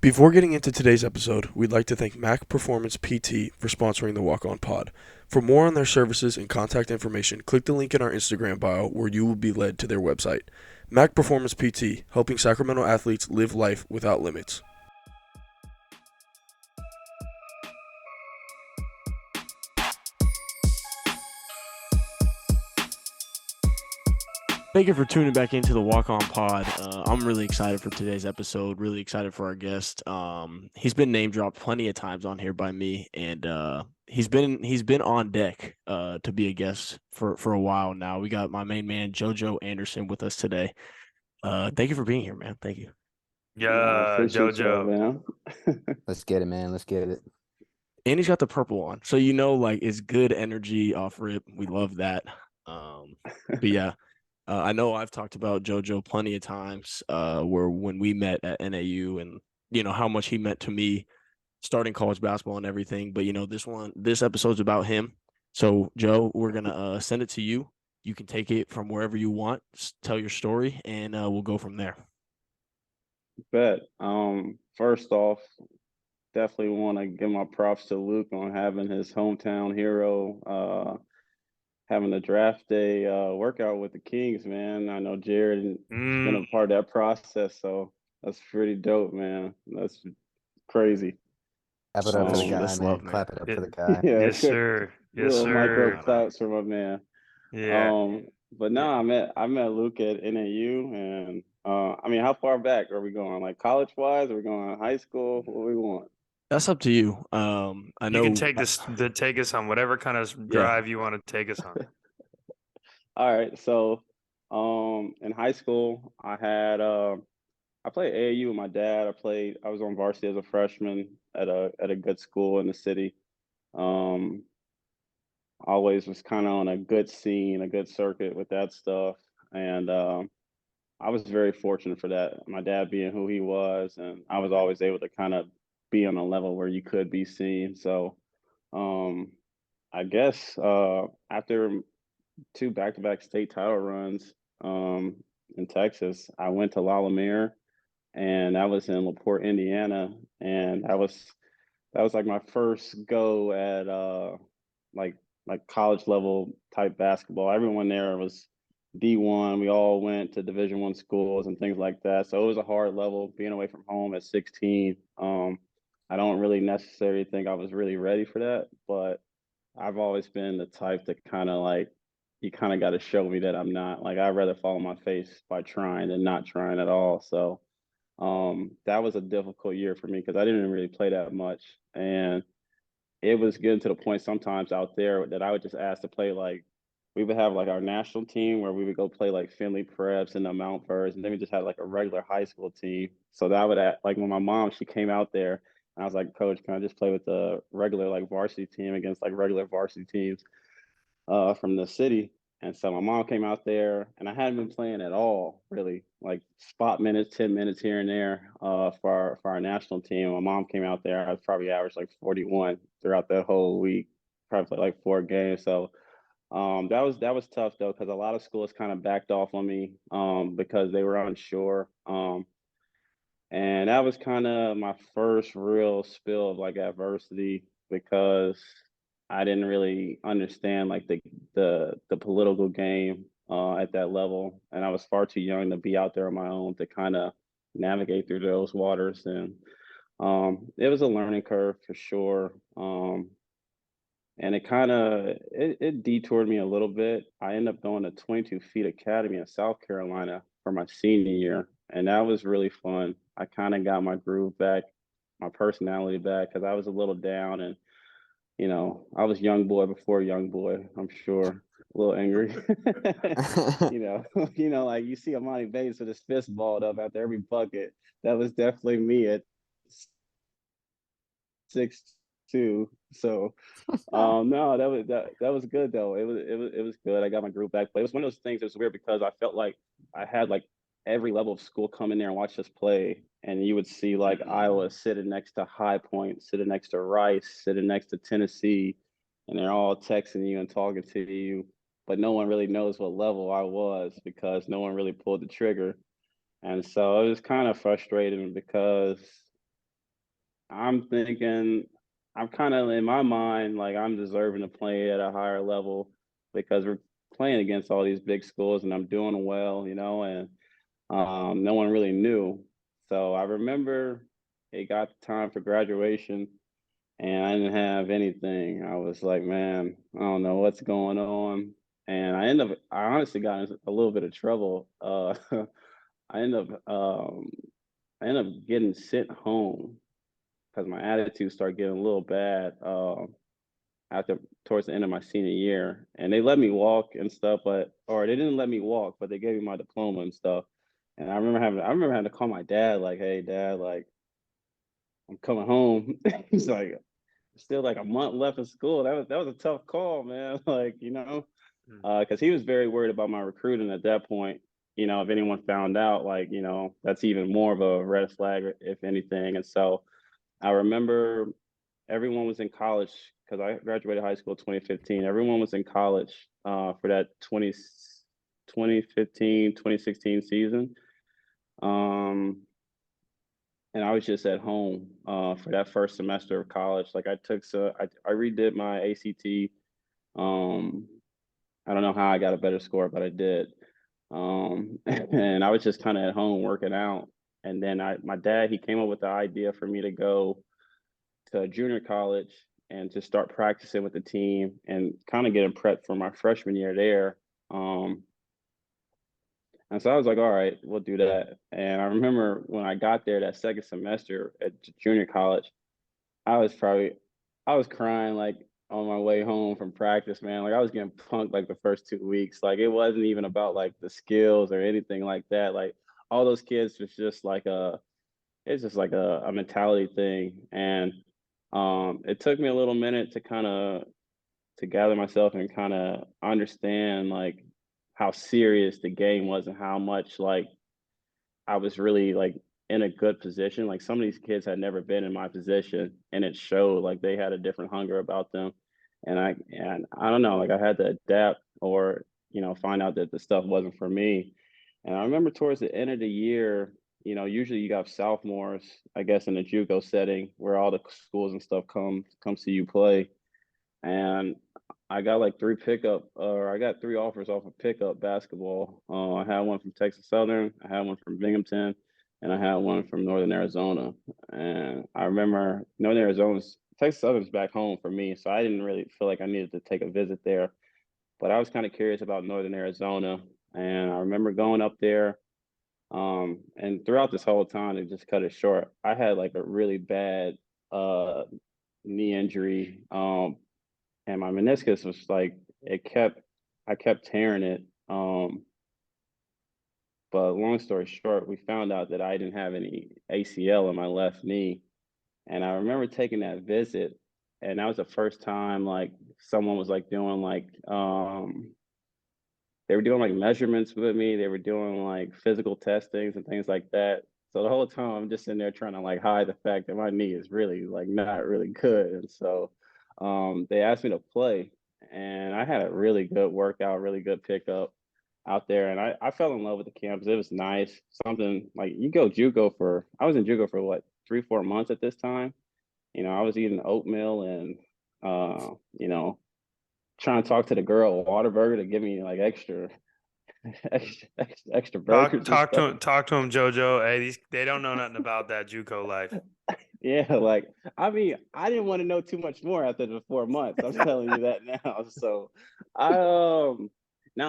Before getting into today's episode, we'd like to thank Mac Performance PT for sponsoring the Walk On Pod. For more on their services and contact information, click the link in our Instagram bio where you will be led to their website. Mac Performance PT, helping Sacramento athletes live life without limits. Thank you for tuning back into the Walk On Pod. I'm really excited for today's episode. Really excited for our guest. He's been name dropped plenty of times on here by me, and he's been on deck to be a guest for a while now. We got my main man Jojo Anderson with us today. Thank you for being here, man. Thank you. I Yeah, appreciate y'all, Jojo. man. Let's get it, man. Let's get it. And he's got the purple on, so like it's good energy off rip. We love that. But yeah. I know I've talked about JoJo plenty of times where when we met at NAU and, how much he meant to me starting college basketball and everything. But, this episode's about him. So, Joe, we're going to send it to you. You can take it from wherever you want, tell your story, and we'll go from there. Bet. First off, definitely want to give my props to Luke on having his hometown hero, having a draft day workout with the Kings, man. I know Jared has been a part of that process, so that's pretty dope, man. That's crazy. Clap it up for the guy, That's man. love, man. Clap it up for the guy. Yeah, Yes, sir. Yes, little micro sir. claps for my man. Yeah. But no, I met Luke at NAU, and I mean, how far back are we going? Like college wise, are we going high school? What we want? That's up to you. I You know. can take us on whatever kind of drive you want to take us on. All right, so in high school, I played AAU with my dad. I was on varsity as a freshman at a good school in the city. Um, Always was kind of on a good scene, a good circuit with that stuff, and I was very fortunate for that. My dad being who he was, and I was always able to kind of be on a level where you could be seen. So um, I guess after two back-to-back state title runs in Texas, I went to La Lumiere, and that was in LaPorte, Indiana, and that was like my first go at like college level type basketball. Everyone there was D1. We all went to Division I schools and things like that. So it was a hard level being away from home at 16. I don't really necessarily think I was really ready for that, but I've always been the type to kind of like, you kind of got to show me that I'm not. Like, I'd rather fall on my face by trying than not trying at all. So that was a difficult year for me because I didn't really play that much. And it was getting to the point sometimes out there that I would just ask to play like, we would have like our national team where we would go play like Finley Preps and the Mount Verse, and then we just had like a regular high school team. So that would like when my mom she came out there, and I was like, Coach, can I just play with the regular like varsity team against like regular varsity teams from the city? And so my mom came out there, and I hadn't been playing at all, really, like spot minutes, 10 minutes here and there for our national team. My mom came out there. I was probably averaged like 41 throughout that whole week. Probably played like 4 games. So that was tough though, because a lot of schools kind of backed off on me because they were unsure. And that was kind of my first real spill of like adversity because I didn't really understand like the political game at that level, and I was far too young to be out there on my own to kind of navigate through those waters. And it was a learning curve for sure. And it detoured me a little bit. I ended up going to 22 Feet Academy in South Carolina for my senior year, and that was really fun. I kind of got my groove back, my personality back, because I was a little down, and I was young boy before young boy. I'm sure a little angry. Like you see Amani Bates with his fist balled up after every bucket. That was definitely me at 6'2". So no, that was good though. It was good. I got my group back. But it was one of those things that was weird because I felt like I had like every level of school come in there and watch us play. And you would see like Iowa sitting next to High Point, sitting next to Rice, sitting next to Tennessee, and they're all texting you and talking to you, but no one really knows what level I was because no one really pulled the trigger. And so it was kind of frustrating because I'm thinking, I'm kind of in my mind, like I'm deserving to play at a higher level because we're playing against all these big schools and I'm doing well, and no one really knew. So I remember it got time for graduation and I didn't have anything. I was like, man, I don't know what's going on. And I honestly got in a little bit of trouble. I ended up, um, I ended up getting sent home because my attitude started getting a little bad after towards the end of my senior year, and they let me walk and stuff, or they didn't let me walk, but they gave me my diploma and stuff. And I remember having to call my dad, like, "Hey, Dad, like I'm coming home." He's like, "Still like a month left in school." That was a tough call, man. Like, Mm. because he was very worried about my recruiting at that point. If anyone found out, like, that's even more of a red flag, if anything. And so I remember everyone was in college because I graduated high school 2015. Everyone was in college for that 2015, 2016 season. Um, and I was just at home for that first semester of college. Like I redid my ACT. Um, I don't know how I got a better score, but I did. And I was just kind of at home working out. And then my dad, he came up with the idea for me to go to junior college and to start practicing with the team and kind of getting prepped for my freshman year there. And so I was like, all right, we'll do that. And I remember when I got there that second semester at junior college, I was probably, I was crying like on my way home from practice, man. Like I was getting punked like the first 2 weeks. Like it wasn't even about like the skills or anything like that. Like all those kids was just like it's just like a mentality thing. And it took me a little minute to kind of to gather myself and kind of understand like how serious the game was and how much like I was really like in a good position. Like some of these kids had never been in my position and it showed like they had a different hunger about them. And I don't know, like I had to adapt or, find out that the stuff wasn't for me. And I remember towards the end of the year, usually you got sophomores, I guess in the JUCO setting where all the schools and stuff come see you play. And I got like I got three offers off of pickup basketball. I had one from Texas Southern, I had one from Binghamton, and I had one from Northern Arizona. And I remember Texas Southern's back home for me, so I didn't really feel like I needed to take a visit there. But I was kind of curious about Northern Arizona, and I remember going up there. And throughout this whole time, to just cut it short, I had like a really bad uh knee injury. And my meniscus was like I kept tearing it. But long story short, we found out that I didn't have any ACL in my left knee. And I remember taking that visit, and that was the first time like someone was like doing like they were doing like measurements with me. They were doing like physical testings and things like that. So the whole time I'm just in there trying to like hide the fact that my knee is really like not really good. And so they asked me to play and I had a really good workout, really good pickup out there. And I fell in love with the campus. It was nice. Something like I was in JUCO for what, 3, 4 months at this time. I was eating oatmeal and you know, trying to talk to the girl at Waterburger to give me like extra Talk burgers and talk to stuff. him, talk to him, Jojo. Hey, they don't know nothing about that JUCO life. Yeah, like I mean, I didn't want to know too much more after the 4 months. I'm telling you that now. So I no,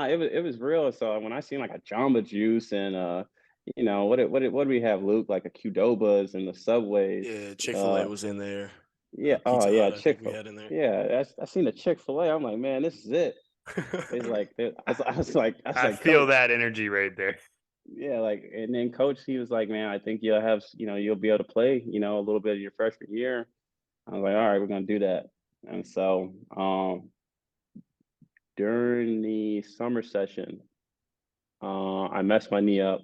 it was real. So when I seen like a Jamba Juice and what do we have, Luke? Like a Qdoba's and the Subways. Yeah, Chick-fil-A Uh was in there. yeah, oh Pizza yeah, Hut, I think we Chick-fil. had in there. Yeah, I seen the Chick-fil-A. I'm like, man, this is it. It's like I was like, feel coach. that energy right there. Yeah, like, and then coach, he was like, man, I think you'll have, you'll be able to play, a little bit of your freshman year. I was like, all right, we're gonna do that. And so, during the summer session, I messed my knee up,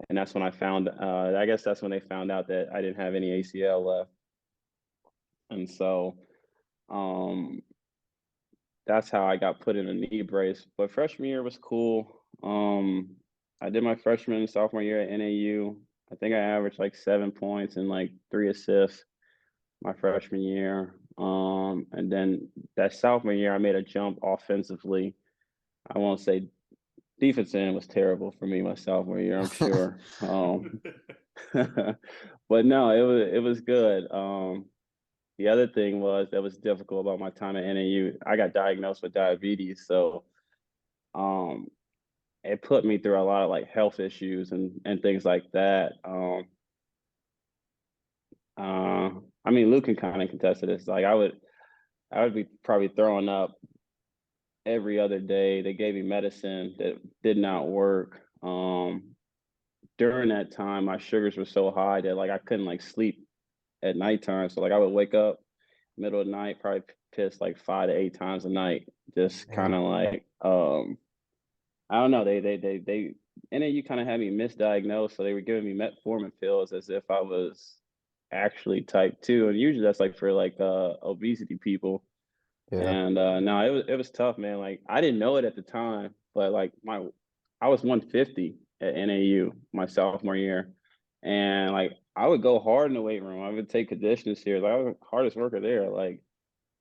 and that's when I guess that's when they found out that I didn't have any ACL left. And so, um, that's how I got put in a knee brace. But freshman year was cool. I did my freshman and sophomore year at NAU. I think I averaged like 7 points and like 3 assists. my freshman year. And then that sophomore year, I made a jump offensively. I won't say defense end was terrible for me my sophomore year, I'm sure. But no, it was good. The other thing that was difficult about my time at NAU. I got diagnosed with diabetes, so um, it put me through a lot of like health issues and things like that. Uh, I mean, Luke can kind of contest to this. Like, I would be probably throwing up every other day. They gave me medicine that did not work. During that time, my sugars were so high that like I couldn't like sleep at nighttime. So like I would wake up middle of the night, probably piss like 5 to 8 times a night, just kind Damn. of like I don't know. They and then you kind of had me misdiagnosed, so they were giving me metformin pills as if I was actually type 2, and usually that's like for like obesity people. Yeah. And no, it was tough, man. Like I didn't know it at the time, but like I was 150 at NAU my sophomore year, and like I would go hard in the weight room. I would take conditioning series. Like I was the hardest worker there. Like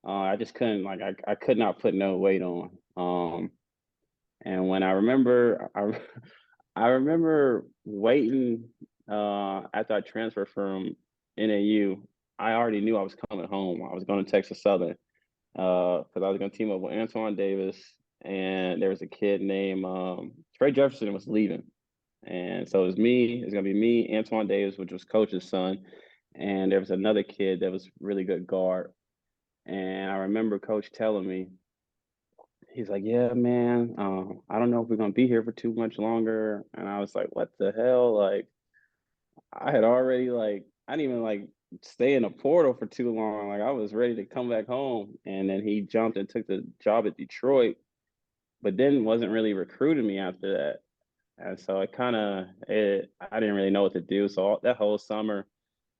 I just couldn't like I could not put no weight on. And when I remember, I remember waiting after I transferred from NAU. I already knew I was coming home. I was going to Texas Southern because I was going to team up with Antoine Davis, and there was a kid named Trey Jefferson was leaving, and so it was me. It was going to be me, Antoine Davis, which was coach's son, and there was another kid that was really good guard. And I remember coach telling me, he's like, "Yeah, man, I don't know if we're gonna be here for too much longer." And I was like, "What the hell?" Like, I had already like, I didn't even like stay in a portal for too long. Like, I was ready to come back home, and then he jumped and took the job at Detroit, but then wasn't really recruiting me after that. And so I didn't really know what to do. So that whole summer,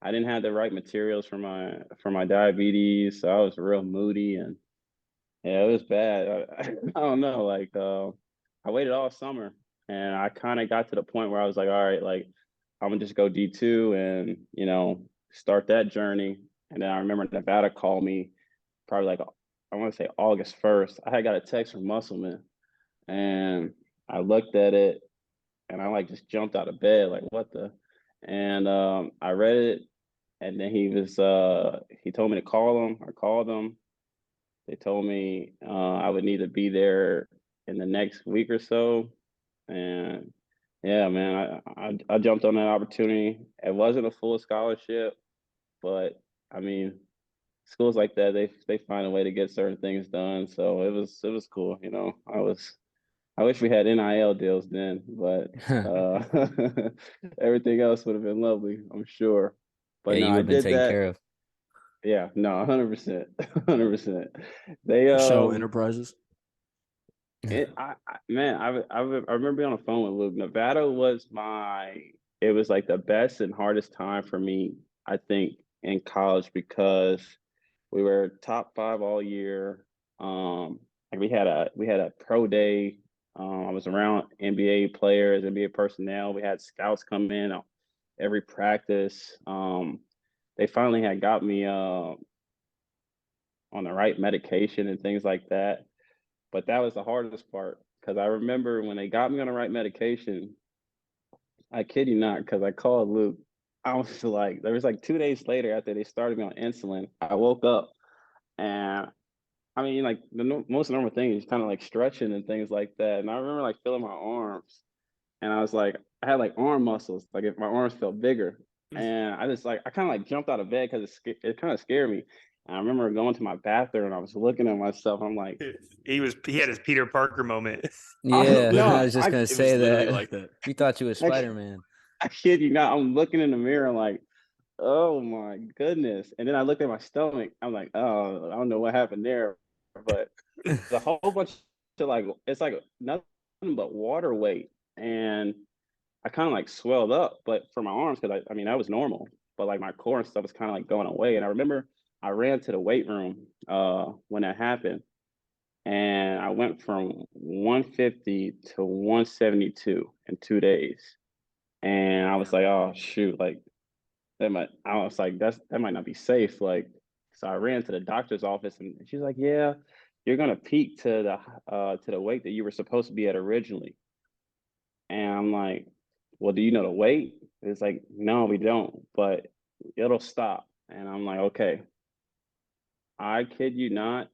I didn't have the right materials for my diabetes. So I was real moody and yeah, it was bad. I don't know. Like, I waited all summer, and I kind of got to the point where I was like, all right, like, I'm gonna just go D2 and start that journey. And then I remember Nevada called me probably like I want to say August 1st. I had got a text from Musselman, and I looked at it, and I like just jumped out of bed, like what the? And I read it, and then he told me to call him. I called him. They told me I would need to be there in the next week or so, and yeah, man, I jumped on that opportunity. It wasn't a full scholarship, but I mean, schools like that they find a way to get certain things done. So it was cool. I wish we had NIL deals then, but Yeah, everything else would have been lovely, I'm sure. But no, you would I have been did taken that. care of. Yeah, no, 100%, 100%. They Show Enterprises. man, I remember being on the phone with Luke. Nevada was it was like the best and hardest time for me, I think, in college because we were top five all year. Like we had a pro day. I was around NBA players, NBA personnel. We had scouts come in every practice. They finally had got me on the right medication and things like that. But that was the hardest part because I remember when they got me on the right medication, I kid you not, because I called Luke. I was like, there was like 2 days later after they started me on insulin, I woke up and I mean, like the most normal thing is kind of like stretching and things like that. And I remember like feeling my arms and I was like, I had like arm muscles, like if my arms felt bigger. And I just like, I kind of like jumped out of bed because it kind of scared me. And I remember going to my bathroom and I was looking at myself. I'm like, He had his Peter Parker moment. Yeah, I no, was just gonna It was say literally that. like that. You thought you was I, Spider-Man. I kid you not. I'm looking in the mirror like, oh my goodness. And then I looked at my stomach. I'm like, oh, I don't know what happened there. But the whole bunch of like, it's like nothing but water weight. And I kind of like swelled up, but for my arms, because I mean, that was normal. But like my core and stuff was kind of like going away. And I remember I ran to the weight room when that happened. And I went from 150 to 172 in 2 days. And I was like, oh shoot, like I was like, that might not be safe. Like, so I ran to the doctor's office and she's like, yeah, you're gonna peak to the weight that you were supposed to be at originally. And I'm like, well, do you know the weight? It's like, no, we don't, but it'll stop. And I'm like, okay, I kid you not,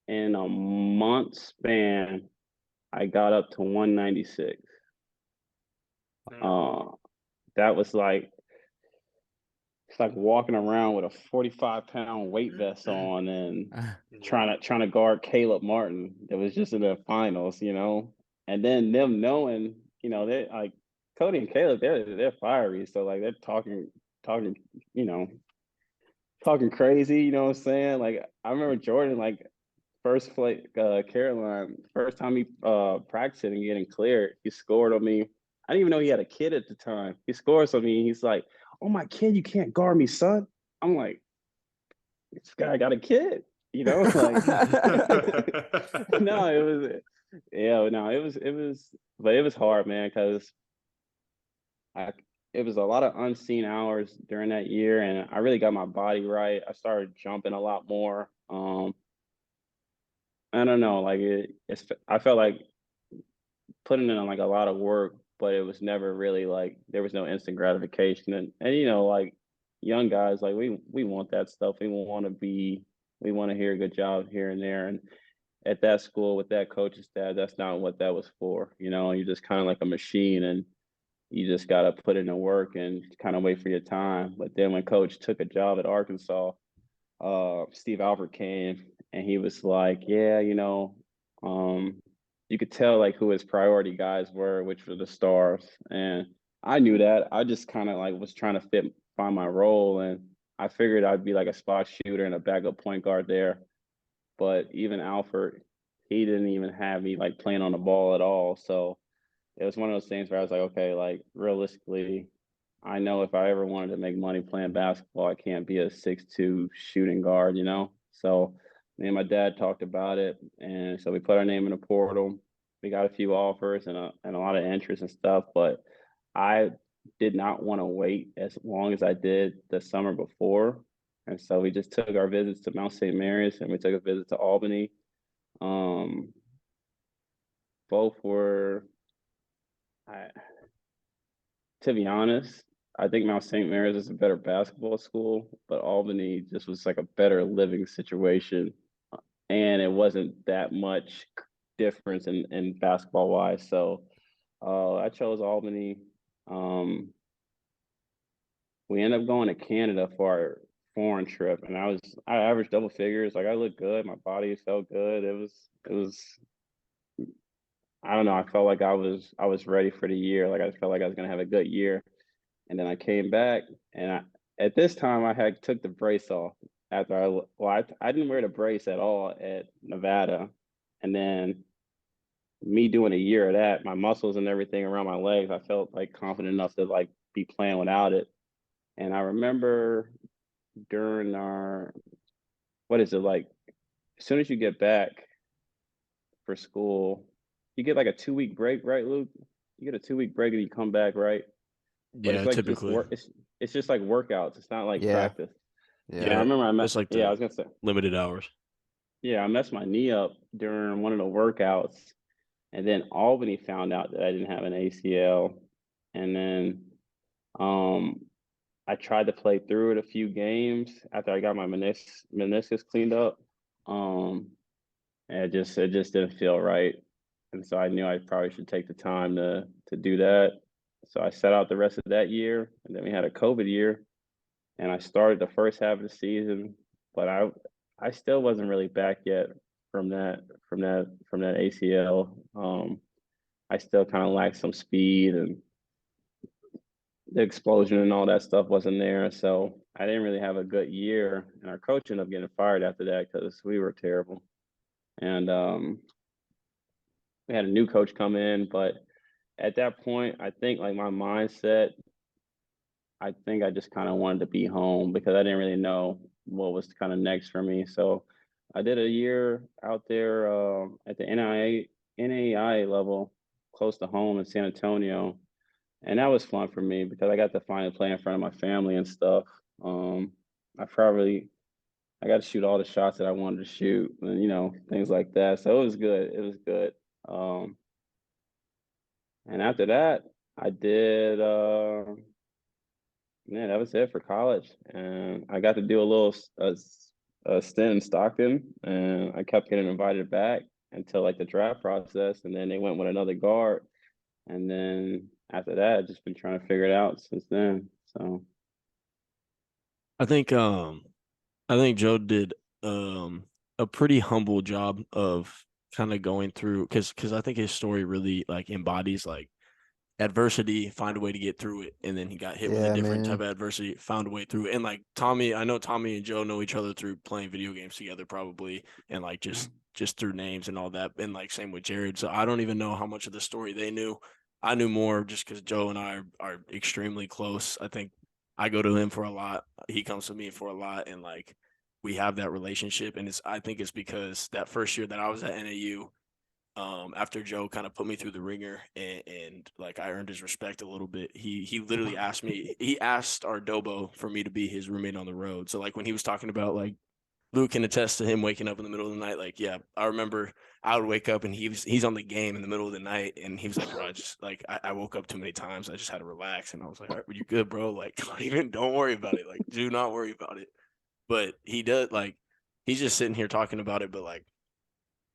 in a month span, I got up to 196. Uh, that was like it's like walking around with a 45-pound weight vest on and trying to guard Caleb Martin that was just in the finals, and then them knowing, they like Cody and Caleb, they're fiery, so like they're talking, you know, talking crazy, you know what I'm saying? Like I remember Jordan, like first play, Caroline, first time he practicing and getting cleared, he scored on me. I didn't even know he had a kid at the time. He scores on me. He's like, "Oh my kid, you can't guard me, son." I'm like, "This guy got a kid," Like, no, it was, yeah, no, but it was hard, man, because I it was a lot of unseen hours during that year, and I really got my body right. I started jumping a lot more. I don't know, like I felt like putting in like a lot of work, but it was never really like there was no instant gratification. And like young guys, like we want that stuff. We want to hear a good job here and there. And at that school with that coaching staff, that's not what that was for. You're just kind of like a machine and you just gotta put in the work and kind of wait for your time. But then when coach took a job at Arkansas, Steve Albert came and he was like, yeah, um, you could tell like who his priority guys were, which were the stars. And I knew that. I just kind of like was trying to find my role. And I figured I'd be like a spot shooter and a backup point guard there. But even Alfred, he didn't even have me like playing on the ball at all. So it was one of those things where I was like, okay, like realistically, I know if I ever wanted to make money playing basketball, I can't be a 6'2" shooting guard. So me and my dad talked about it, and so we put our name in the portal. We got a few offers and a lot of interest and stuff, but I did not want to wait as long as I did the summer before. And so we just took our visits to Mount St. Mary's and we took a visit to Albany. Um, both were, I, to be honest, I think Mount St. Mary's is a better basketball school, but Albany just was like a better living situation. And it wasn't that much difference in basketball wise. So I chose Albany. Um, we ended up going to Canada for our foreign trip, and I averaged double figures. Like I looked good, my body felt good. It was I don't know. I felt like I was ready for the year. Like I felt like I was gonna have a good year. And then I came back, and at this time I had took the brace off after I didn't wear the brace at all at Nevada, and then me doing a year of that, my muscles and everything around my legs, I felt like confident enough to like be playing without it. And I remember during our what is it like? As soon as you get back for school, you get like a 2 week break, right, Luke? You get a 2 week break and you come back, right? But it's Yeah, like just typically. work. It's just like workouts. It's not like Yeah, practice. And I yeah. Yeah, remember it's like I the was gonna say, limited hours. yeah, I messed my knee up during one of the workouts, and then Albany found out that I didn't have an ACL, and then um, I tried to play through it a few games after I got my meniscus cleaned up. Um, and it just didn't feel right, and so I knew I probably should take the time to do that. So I set out the rest of that year, and then we had a COVID year, and I started the first half of the season, but I still wasn't really back yet from that ACL. I still kind of lacked some speed and the explosion and all that stuff wasn't there. So I didn't really have a good year. And our coach ended up getting fired after that because we were terrible. And we had a new coach come in, but at that point, I think like my mindset, I think I just kind of wanted to be home because I didn't really know what was kind of next for me. So I did a year out there at the NAI level, close to home in San Antonio. and that was fun for me because I got to finally play in front of my family and stuff. Um, I probably I got to shoot all the shots that I wanted to shoot, and things like that. So it was good. It was good. Um, and after that, I did. Yeah, that was it for college, and I got to do a stint in Stockton, and I kept getting invited back until like the draft process, and then they went with another guard, and then after that, I've just been trying to figure it out since then. So I think Joe did a pretty humble job of kind of going through because I think his story really like embodies like adversity, find a way to get through it, and then he got hit with a Yeah, different type man. of adversity, found a way through it. And like Tommy, I know Tommy and Joe know each other through playing video games together probably, and like just through names and all that, and like same with Jared. So I don't even know how much of the story they knew. I knew more just because Joe and I are extremely close. I think I go to him for a lot, he comes to me for a lot, and like we have that relationship. And I think it's because that first year that I was at NAU, after Joe kind of put me through the ringer, and like I earned his respect a little bit. He literally asked me. He asked our Dobo for me to be his roommate on the road. So like when he was talking about like Luke can attest to him waking up in the middle of the night. Like yeah, I remember I would wake up and he's on the game in the middle of the night, and he was like, bro, I just like I woke up too many times. I just had to relax, and I was like, all right, you good, bro? Like don't worry about it. Like do not worry about it. But he does like he's just sitting here talking about it, but like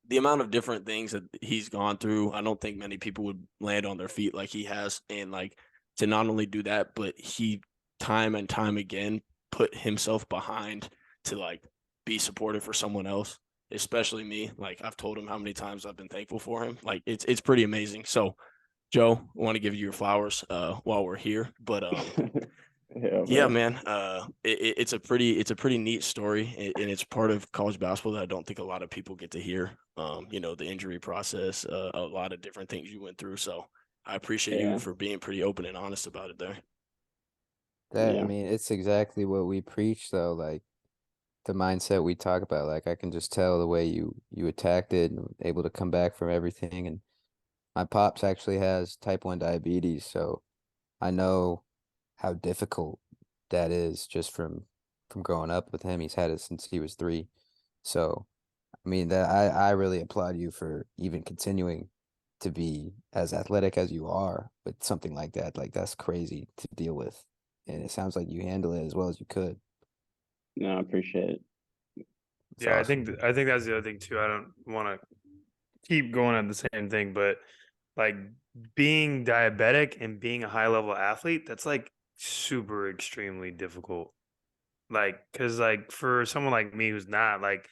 the amount of different things that he's gone through, I don't think many people would land on their feet like he has. And like to not only do that, but he time and time again put himself behind to like be supportive for someone else, especially me. Like I've told him how many times I've been thankful for him. Like it's pretty amazing. So Joe, I want to give you your flowers while we're here. But yeah, yeah, man. man. It's a pretty neat story, and it's part of college basketball that I don't think a lot of people get to hear. The injury process, a lot of different things you went through. So I appreciate you Yeah, for being pretty open and honest about it there. yeah, It's exactly what we preach though, like the mindset we talk about. Like I can just tell the way you attacked it and able to come back from everything. And my pops actually has type 1 diabetes, so I know how difficult that is just from growing up with him. He's had it since he was 3. So I mean that I really applaud you for even continuing to be as athletic as you are with something like that. Like that's crazy to deal with. And it sounds like you handle it as well as you could. no, I appreciate it. It's Yeah, awesome. I think that's the other thing too. I don't want to keep going on the same thing, but like being diabetic and being a high level athlete, that's like super extremely difficult. Like, cause like for someone like me who's not, like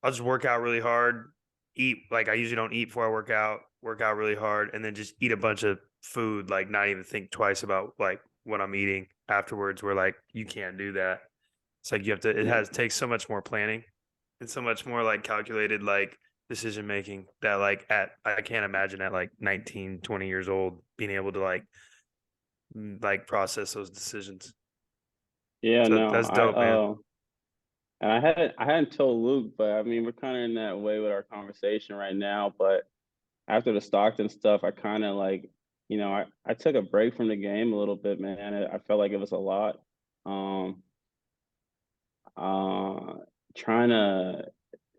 I'll just work out really hard, eat like I usually don't eat before I work out really hard, and then just eat a bunch of food, like not even think twice about like what I'm eating afterwards. Where like you can't do that. It's like you have to. It Yeah, has takes so much more planning and so much more like calculated like decision making that like at I can't imagine at like 19, 20 years old being able to like process those decisions. yeah, So no, that's dope, man. and I hadn't told Luke, but I mean, we're kind of in that way with our conversation right now. But after the Stockton stuff, I kind of like, I took a break from the game a little bit, man. I felt like it was a lot. Um, uh, Trying to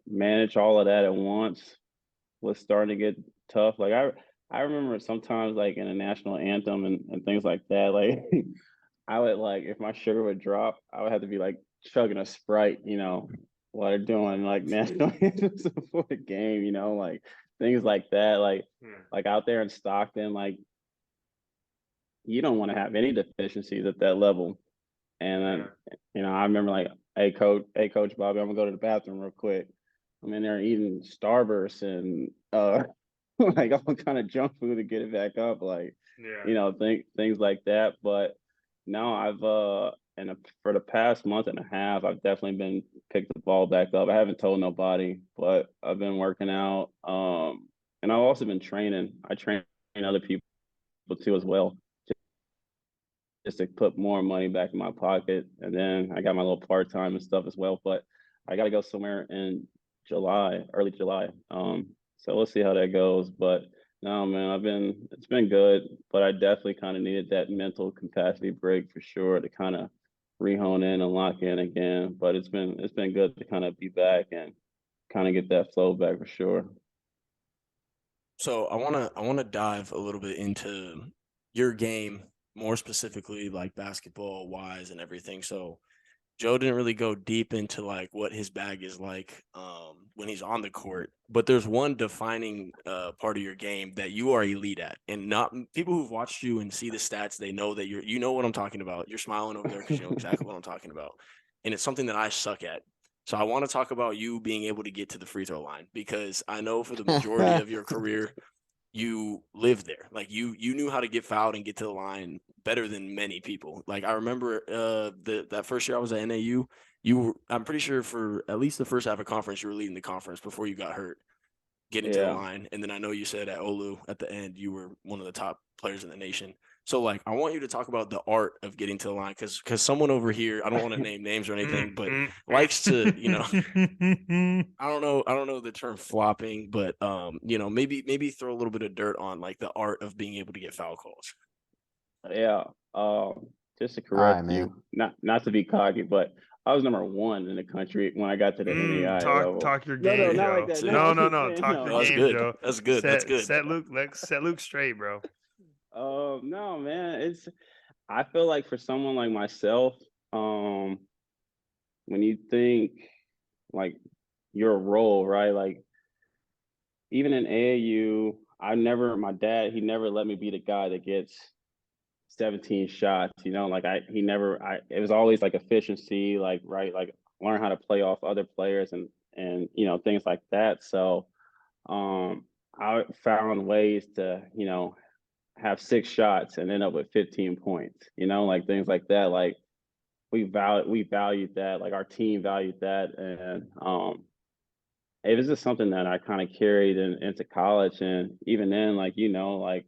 manage all of that at once was starting to get tough. Like I remember sometimes like in a national anthem and things like that, like I would like if my sugar would drop, I would have to be like chugging a Sprite, while they're doing like national anthems before the game, like things like that. Yeah. Like out there in Stockton, like you don't want to have any deficiencies at that level. And Yeah. then, I remember like, hey coach Bobby, I'm gonna go to the bathroom real quick. I'm in there eating Starburst and like all kind of junk food to get it back up, like Yeah. things like that. But no, I've for the past month and a half, I've definitely been picked the ball back up. I haven't told nobody, but I've been working out. And I've also been training. I train other people too as well, just to put more money back in my pocket. And then I got my little part time and stuff as well. But I got to go somewhere in July, early July. So we'll see how that goes. But No, man, it's been good, but I definitely kind of needed that mental capacity break for sure to kind of rehone in and lock in again. But it's been good to kind of be back and kind of get that flow back for sure. So I wanna dive a little bit into your game, more specifically like basketball wise and everything. So Joe didn't really go deep into like what his bag is like when he's on the court, but there's one defining part of your game that you are elite at, and not people who've watched you and see the stats, they know that you know what I'm talking about. You're smiling over there because you know exactly what I'm talking about, and it's something that I suck at. So I want to talk about you being able to get to the free throw line because I know for the majority of your career you lived there. Like you knew how to get fouled and get to the line better than many people. Like I remember that first year I was at NAU, I'm pretty sure for at least the first half of conference you were leading the conference before you got hurt getting to the Yeah, line. And then I know you said at Olu at the end you were one of the top players in the nation. So like I want you to talk about the art of getting to the line because someone over here, I don't want to name names or anything, but likes to, I don't know the term flopping, but maybe throw a little bit of dirt on like the art of being able to get foul calls. yeah. Just to All right, correct man. you, not to be cocky, but I was number one in the country when I got to the NAI level. Talk your No, no, game, not like Joe. that. See? No, No, I'm no, just no. saying, Talk no. your No, that's game, good. Joe. That's good. That's good. Set Luke straight, bro. No, man. I feel like for someone like myself, um, when you think like your role, right? Like even in AAU, my dad, he never let me be the guy that gets 17 shots, like it was always like efficiency, like, right, like learn how to play off other players and, things like that. So, I found ways to, have 6 shots and end up with 15 points, like things like that. Like we valued that, like our team valued that. And, it was just something that I kind of carried into college. And even then, like, like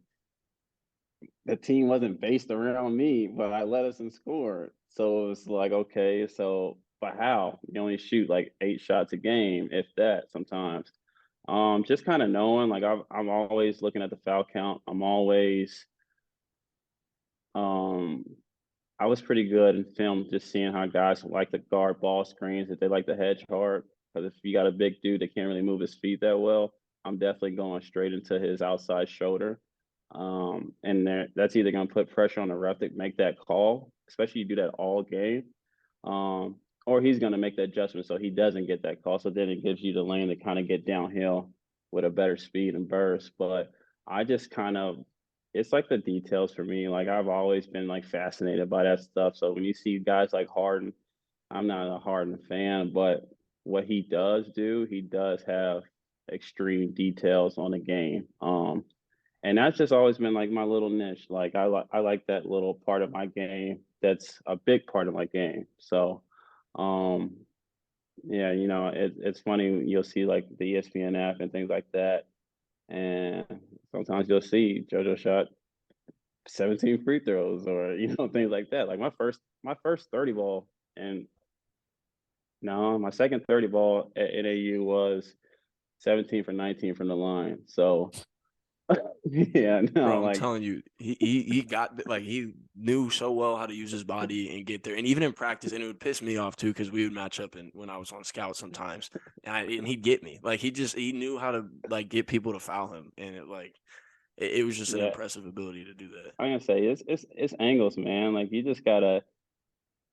the team wasn't based around me, but I led us in score. So it was like, okay, so but how? You only shoot like 8 shots a game, if that sometimes. Just kind of knowing, like I'm always looking at the foul count. I'm always um I was pretty good in film, just seeing how guys like to guard ball screens, if they like to hedge hard. Because if you got a big dude that can't really move his feet that well, I'm definitely going straight into his outside shoulder. And that's either going to put pressure on the ref to make that call, especially you do that all game, um, or he's going to make that adjustment so he doesn't get that call. So then it gives you the lane to kind of get downhill with a better speed and burst. But I just kind of it's like the details for me. Like I've always been like fascinated by that stuff. So when you see guys like Harden, I'm not a Harden fan, but what he does do, he does have extreme details on the game. And that's just always been like my little niche. Like I like that little part of my game. That's a big part of my game. So, um, yeah, it's funny. You'll see like the ESPN app and things like that, and sometimes you'll see JoJo shot 17 free throws or things like that. Like my first 30 ball and no, my second 30 ball at NAU was 17 for 19 from the line. So yeah, no, Bro, I'm like telling you, he got like he knew so well how to use his body and get there, and even in practice, and it would piss me off too because we would match up and when I was on scout sometimes, and he'd get me like he knew how to like get people to foul him, and it was just an yeah, impressive ability to do that. I'm gonna say it's angles, man. Like you just gotta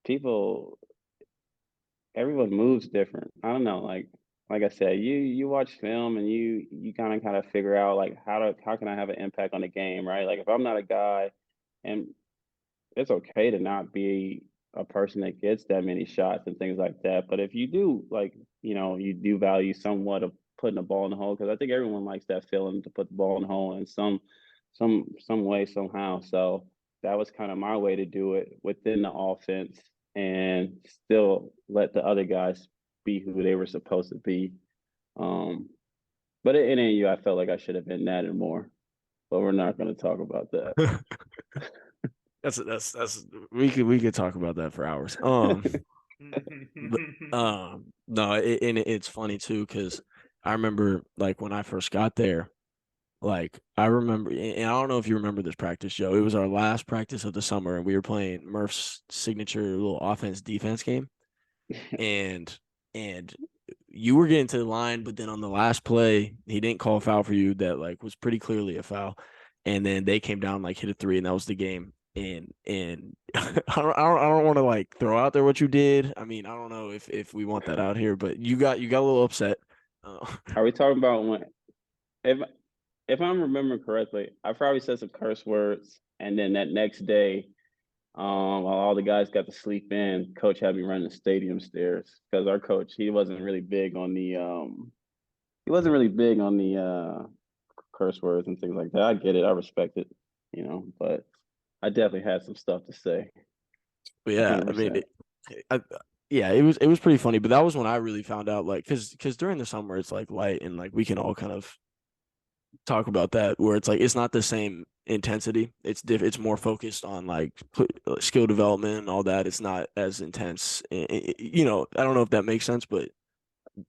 people everyone moves different. I don't know, like I said, you watch film and you kind of figure out like how can I have an impact on the game, right? Like if I'm not a guy and it's okay to not be a person that gets that many shots and things like that. But if you do, like, you do value somewhat of putting the ball in the hole, because I think everyone likes that feeling to put the ball in the hole in some way, somehow. So that was kind of my way to do it within the offense and still let the other guys be who they were supposed to be. Um, but at NAU, I felt like I should have been that and more. But we're not going to talk about that. That's we could talk about that for hours. But, no, and it's funny too because I remember like when I first got there, Like I remember, and I don't know if you remember this practice, Joe. It was our last practice of the summer, and we were playing Murph's signature little offense defense game, and and you were getting to the line, but then on the last play, he didn't call a foul for you that like was pretty clearly a foul, and then they came down like hit a three, and that was the game. And I don't want to like throw out there what you did. I mean, I don't know if we want that out here, but you got a little upset. Are we talking about when if if I'm remembering correctly, I probably said some curse words, and then that next day, while all the guys got to sleep in, coach had me run the stadium stairs because our coach he wasn't really big on the curse words and things like that. I get it, I respect it, but I definitely had some stuff to say. But yeah, I mean, 100%. I, yeah, it was pretty funny. But that was when I really found out, like, because during the summer it's like light and like we can all kind of talk about that where it's like it's not the same intensity. It's more focused on like skill development and all that. It's not as intense. I don't know if that makes sense, but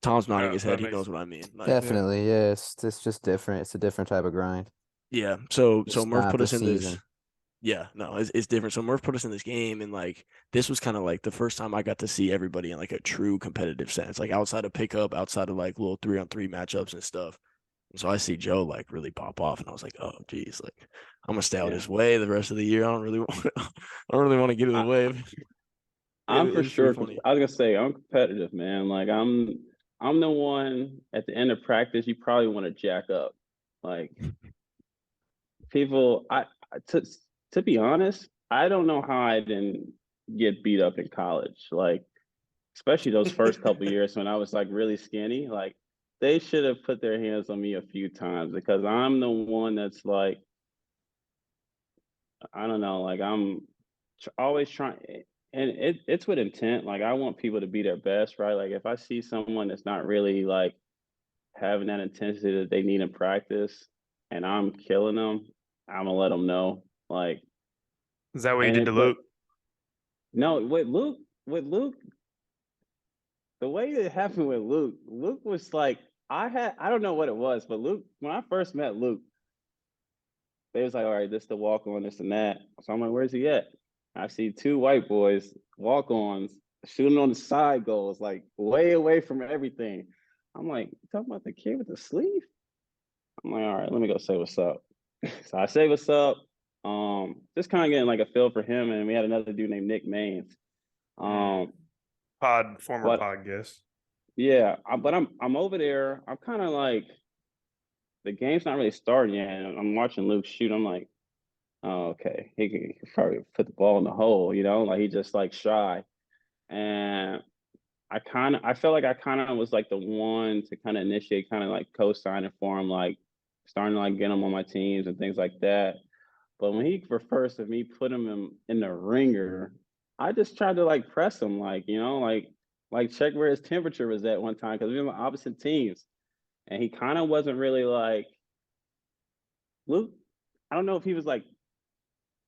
Tom's nodding his head. That He makes knows what I mean. Like, Yeah. Definitely, yeah. It's just different. It's a different type of grind. yeah. So It's Murph not put the us in this. season. Yeah, no, it's different. So Murph put us in this game, and like this was kind of like the first time I got to see everybody in like a true competitive sense, like outside of pickup, outside of like little 3-on-3 matchups and stuff. And so I see Joe like really pop off, and I was like, oh, geez, like I'm gonna stay out Yeah. his way the rest of the year. I don't really want, I don't really want to get in the I, way of it. It, I'm it for was pretty sure. funny. I was gonna say I'm competitive, man. Like I'm the one at the end of practice. You probably want to jack up. Like people, to be honest, I don't know how I didn't get beat up in college. Like especially those first couple years when I was like really skinny. Like they should have put their hands on me a few times because I'm the one that's like I don't know. Like always trying, and it's with intent. Like I want people to be their best, right? Like if I see someone that's not really like having that intensity that they need in practice, and I'm killing them, I'm gonna let them know. Like, Is that what you and did to it, but Luke? no, with Luke, the way it happened with Luke was like I don't know what it was, but Luke, when I first met Luke, they was like, all right, this the walk on, this and that. So I'm like, where's he at? I see two white boys walk ons shooting on the side goals, like way away from everything. I'm like, you talking about the kid with the sleeve? I'm like, all right, let me go say what's up. So I say what's up. Just kind of getting like a feel for him, and we had another dude named Nick Maines. Um, Former but pod guest. yeah, but I'm over there. I'm kind of like the game's not really starting yet, and I'm watching Luke shoot. I'm like, oh, okay, he could probably put the ball in the hole, like he just like shy. And I felt like I kind of was like the one to kind of initiate, kind of like co-signing for him, like starting to like get him on my teams and things like that. But when he refers to me putting him in the ringer, I just tried to like press him, like like check where his temperature was at one time because we were on opposite teams, and he kind of wasn't really like Luke. I don't know if he was like.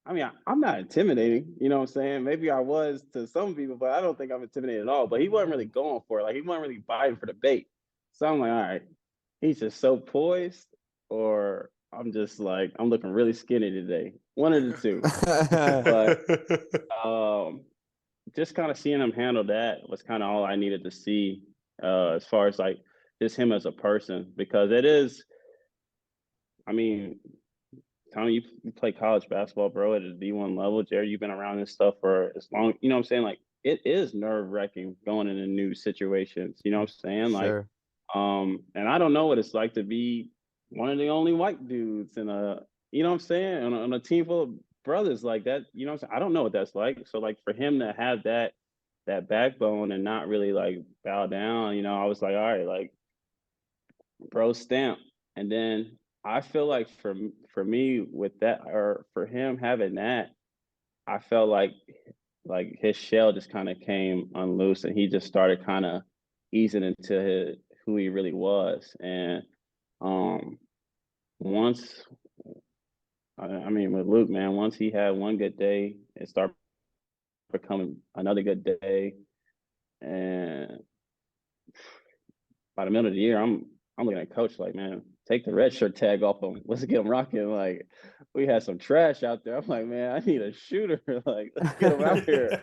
I mean, I'm not intimidating, you know what I'm saying? Maybe I was to some people, but I don't think I'm intimidated at all. But he wasn't really going for it. Like he wasn't really biting for the bait. So I'm like, all right, he's just so poised, or I'm just like, I'm looking really skinny today. One of the two. But just kind of seeing him handle that was kind of all I needed to see as far as like just him as a person, because it is, I mean, Tommy, you play college basketball, bro, at a D1 level. Jerry, you've been around this stuff for as long, you know what I'm saying? Like, it is nerve wracking going into new situations, you know what I'm saying? Like, Sure. and I don't know what it's like to be one of the only white dudes in you know what I'm saying? On a team full of brothers like that, you know what I'm saying? I don't know what that's like. So, like, for him to have that backbone and not really like bow down, I was like, all right, like, bro stamp. And then I feel like for me with that, or for him having that, I felt like his shell just kind of came unloose, and he just started kind of easing into who he really was. And um once I mean with Luke, man, once he had one good day, it started becoming another good day. And by the middle of the year, I'm looking at coach like, man, take the red shirt tag off him. Let's get him rocking. Like, we had some trash out there. I'm like, man, I need a shooter. Like, let's get him out here.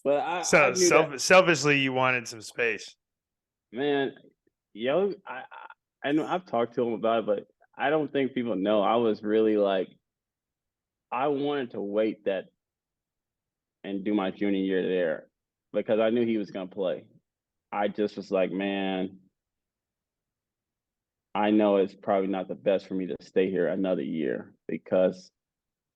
But I So knew that, selfishly, you wanted some space. man. I know I've talked to him about it, but I don't think people know. I was really like, I wanted to wait that and do my junior year there because I knew he was gonna play. I just was like, man, I know it's probably not the best for me to stay here another year because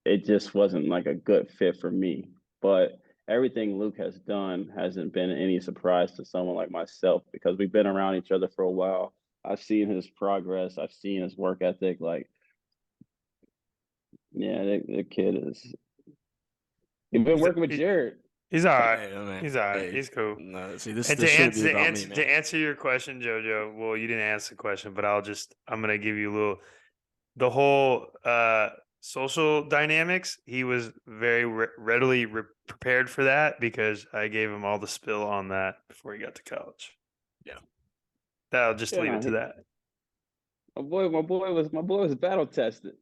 it just wasn't like a good fit for me. But everything Luke has done hasn't been any surprise to someone like myself because we've been around each other for a while. I've seen his progress, I've seen his work ethic. Like, yeah, the kid is. He's been working with Jared. He's all right. Hey, man. He's all right. Hey, He's cool. no, see, this And shouldn't be about me, man. to answer your question, JoJo, well, you didn't answer the question, but I'm gonna give you a little. The whole social dynamics, he was very readily prepared for that because I gave him all the spill on that before he got to college. Yeah. I'll just leave it to that. My boy was battle tested.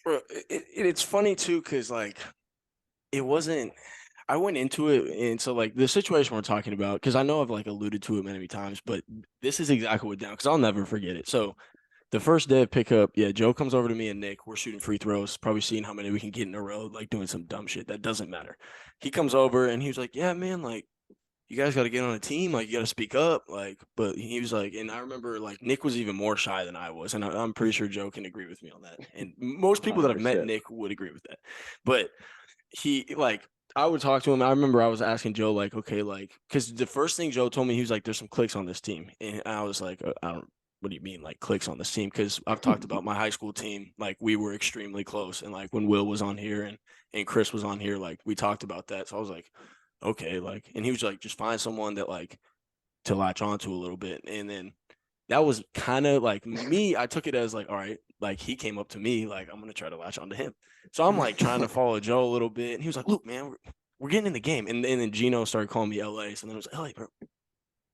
Bro, it's funny too, because like it wasn't. I went into it, and so like the situation we're talking about, because I know I've like alluded to it many times, but this is exactly what down because I'll never forget it. So the first day of pickup, yeah, Joe comes over to me and Nick. We're shooting free throws, probably seeing how many we can get in a row, like doing some dumb shit that doesn't matter. He comes over and he was like, "Yeah, man, like you guys got to get on a team, like you got to speak up, like." But he was like, and I remember like Nick was even more shy than I was, and I'm pretty sure Joe can agree with me on that, and most people that I've met 100%. Nick would agree with that, but he like I would talk to him. I remember I was asking Joe, like, okay, like, because the first thing Joe told me, he was like, there's some clicks on this team. And I was like, I don't, what do you mean, like, clicks on this team? Because I've talked about my high school team. Like, we were extremely close. And, like, when Will was on here and Chris was on here, like, we talked about that. So I was like, okay, like, and he was like, just find someone that, like, to latch onto a little bit. And then that was kind of like me. I took it as like, all right, like he came up to me, like I'm gonna try to latch onto him. So I'm like trying to follow Joe a little bit, and he was like, "Look, man, we're getting in the game." And then Gino started calling me LA. So then I was like, "LA, bro,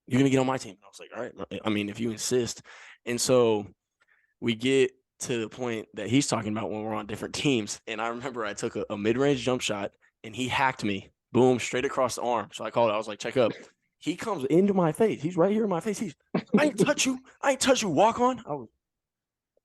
you're gonna get on my team." And I was like, "All right, I mean, if you insist." And so we get to the point that he's talking about when we're on different teams. And I remember I took a mid-range jump shot, and he hacked me, boom, straight across the arm. So I called it. I was like, "Check up." He comes into my face. He's right here in my face. I ain't touch you. I ain't touch you. Walk on. I was,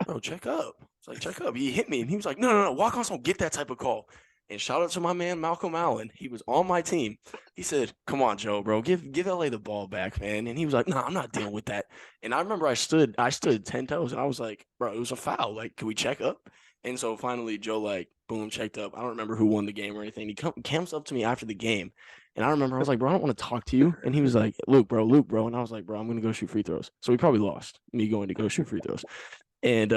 bro, check up. It's like, check up. He hit me. And he was like, no. Walk ons don't get that type of call. And shout out to my man, Malcolm Allen. He was on my team. He said, come on, Joe, bro. Give LA the ball back, man. And he was like, no, I'm not dealing with that. And I remember I stood 10 toes and I was like, bro, it was a foul. Like, can we check up? And so finally, Joe, like, boom, checked up. I don't remember who won the game or anything. He comes up to me after the game. And I remember I was like, bro, I don't want to talk to you. And he was like, Luke, bro. And I was like, bro, I'm going to go shoot free throws. So we probably lost me going to go shoot free throws. And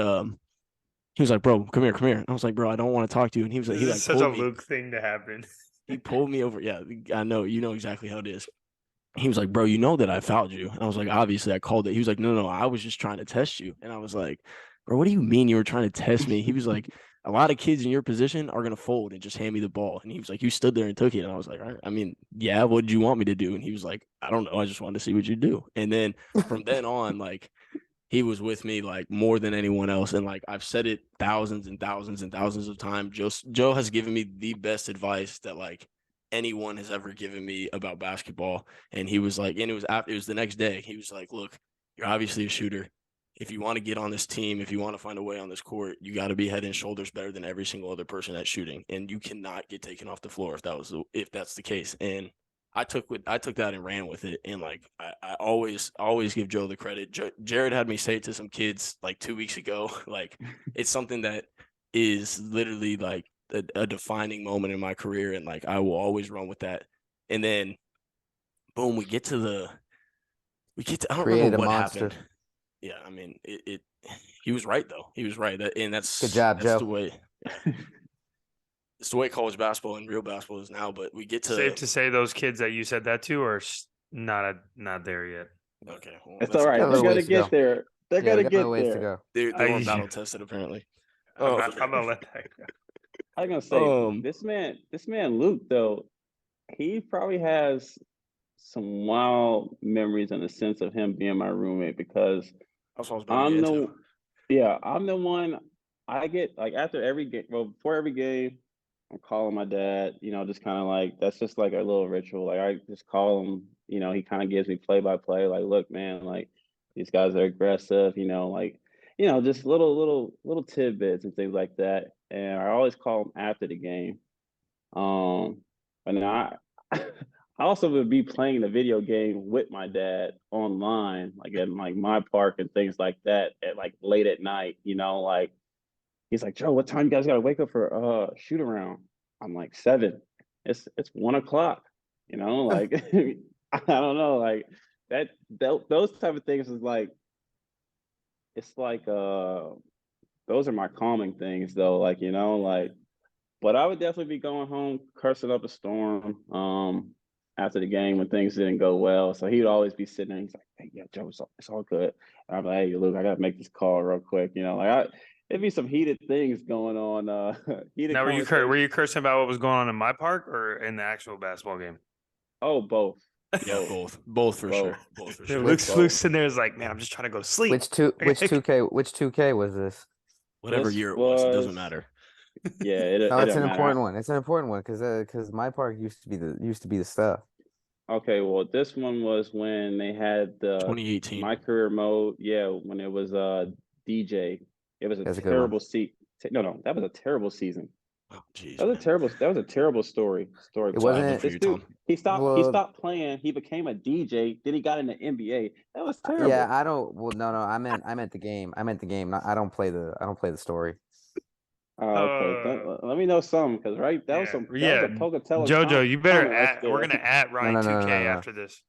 he was like, bro, come here. And I was like, bro, I don't want to talk to you. And he was like, This is such a Luke thing to happen. He pulled me over. Yeah, I know. You know exactly how it is. He was like, bro, you know that I fouled you. And I was like, obviously I called it. He was like, no, I was just trying to test you. And I was like, bro, what do you mean you were trying to test me? He was like, a lot of kids in your position are going to fold and just hand me the ball. And he was like, you stood there and took it. And I was like, all right, I mean, yeah, what did you want me to do? And he was like, I don't know. I just wanted to see what you do. And then from then on, like, he was with me like more than anyone else. And like, I've said it thousands and thousands and thousands of times. Joe has given me the best advice that like anyone has ever given me about basketball. And he was like, and it was the next day. He was like, look, you're obviously a shooter. If you want to get on this team, if you want to find a way on this court, you got to be head and shoulders better than every single other person that's shooting, and you cannot get taken off the floor if that's the case. And I took that and ran with it. And like I always give Joe the credit. Jared had me say it to some kids like 2 weeks ago. Like it's something that is literally like a defining moment in my career, and like I will always run with that. And then, boom, we get to I don't remember what happened. Yeah, I mean, he was right though. He was right. And that's good job, that's Joe. the way. It's the way college basketball and real basketball is now. But we get to safe to say those kids that you said that to are not there yet. Okay, well, that's all right. They're gonna get there. They're gonna get there. They weren't battle tested apparently. I'm gonna let that go. I was gonna say this man Luke though, he probably has some wild memories in the sense of him being my roommate because I'm Yeah, I'm the one. I get like after every game, well, before every game, I'm calling my dad. Just kind of like that's just like a little ritual. Like I just call him. He kind of gives me play by play. Like, look, man, like these guys are aggressive. Like just little tidbits and things like that. And I always call him after the game. But now I also would be playing the video game with my dad online, like at like my park and things like that, at like late at night. Like he's like, Joe, what time you guys gotta wake up for shoot around? I'm like 7. It's 1 o'clock. Like I don't know, like those type of things is like it's like those are my calming things though. Like like but I would definitely be going home cursing up a storm after the game when things didn't go well. So he would always be sitting there. He's like, "Hey, yeah, Joe, it's all good." And I'm like, "Hey, Luke, I gotta make this call real quick." It'd be some heated things going on, heated Now, conversations. were you cursing about what was going on in my park or in the actual basketball game? Oh, both. Yeah, both for sure. Both for Yeah, sure. Luke's sitting there is like, man, I'm just trying to go to sleep. Which 2K was this? Whatever This year it was, it doesn't matter. Yeah, it No, it's doesn't an matter. important one. It's an important one because my park used to be the stuff. Okay, well, this one was when they had the 2018. my career mode. Yeah, when it was DJ. It was a That's a good one. terrible No, that was a terrible season. Oh, jeez, That was man. a terrible story. It That's what I wasn't. love for This you, dude, Tom. he Well, stopped playing. He became a DJ. Then he got in the NBA. That was yeah, terrible. I don't. Well, no, I meant the game. I meant the game. I don't play the story. Oh, okay. Let me know something because that was a Pocatello Jojo, you better comment right we're there. gonna at No, Ryan no, no, 2K no, no. after this.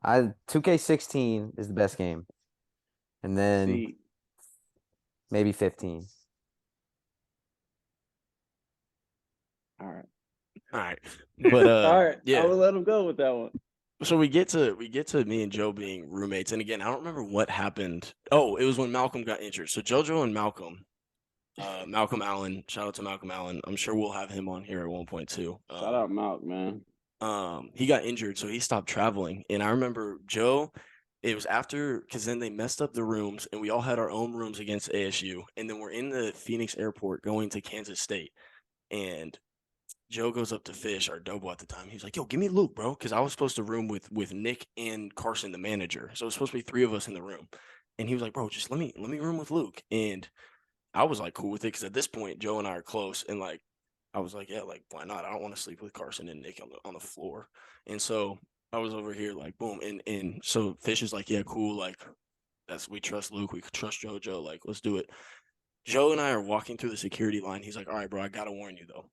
2K16 is the best game, and then See, maybe 15. all right, All right. But all right. I yeah. will let him go with that one. So we get to me and Joe being roommates. And again, I don't remember what happened. Oh, it was when Malcolm got injured. So Jojo and Malcolm, Malcolm Allen, shout out to Malcolm Allen. I'm sure we'll have him on here at one point too. Shout out Malk, man. He got injured, so he stopped traveling. And I remember Joe, it was after because then they messed up the rooms and we all had our own rooms against ASU. And then we're in the Phoenix airport going to Kansas State. And Joe goes up to Fish, our Dobo at the time. He's like, "Yo, give me Luke, bro," because I was supposed to room with Nick and Carson, the manager. So it was supposed to be 3 of us in the room. And he was like, "Bro, just let me room with Luke." And I was like, cool with it because at this point, Joe and I are close, and like, I was like, "Yeah, like, why not? I don't want to sleep with Carson and Nick on the floor." And so I was over here like, boom, and so Fish is like, "Yeah, cool, like, we trust Luke, we trust JoJo, like, let's do it." Joe and I are walking through the security line. He's like, "All right, bro, I gotta warn you though.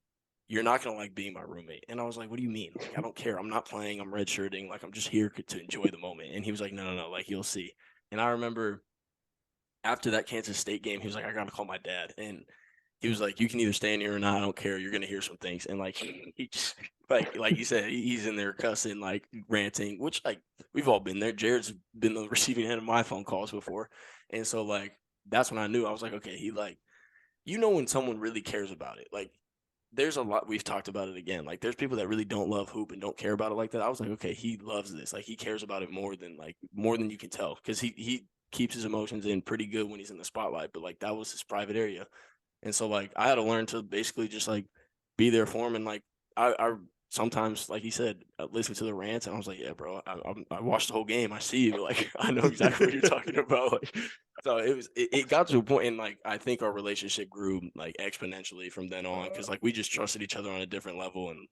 You're not gonna like being my roommate." And I was like, "What do you mean? Like, I don't care. I'm not playing. I'm redshirting. Like, I'm just here to enjoy the moment." And he was like, "No, no, no. Like, you'll see." And I remember after that Kansas State game, he was like, "I gotta call my dad." And he was like, "You can either stay in here or not. I don't care. You're gonna hear some things." And like he just like you said, he's in there cussing, like ranting, which like we've all been there. Jared's been the receiving end of my phone calls before, and so like that's when I knew I was like, okay, he like when someone really cares about it, like there's a lot we've talked about it again. Like there's people that really don't love hoop and don't care about it like that. I was like, okay, he loves this. Like he cares about it more than you can tell because he keeps his emotions in pretty good when he's in the spotlight. But like that was his private area, and so like I had to learn to basically just like be there for him. And like I sometimes, like he said, I listen to the rants, and I was like, yeah, bro, I watched the whole game. I see you. Like I know exactly what you're talking about. Like so it got to a point, and like I think our relationship grew like exponentially from then on because like we just trusted each other on a different level. And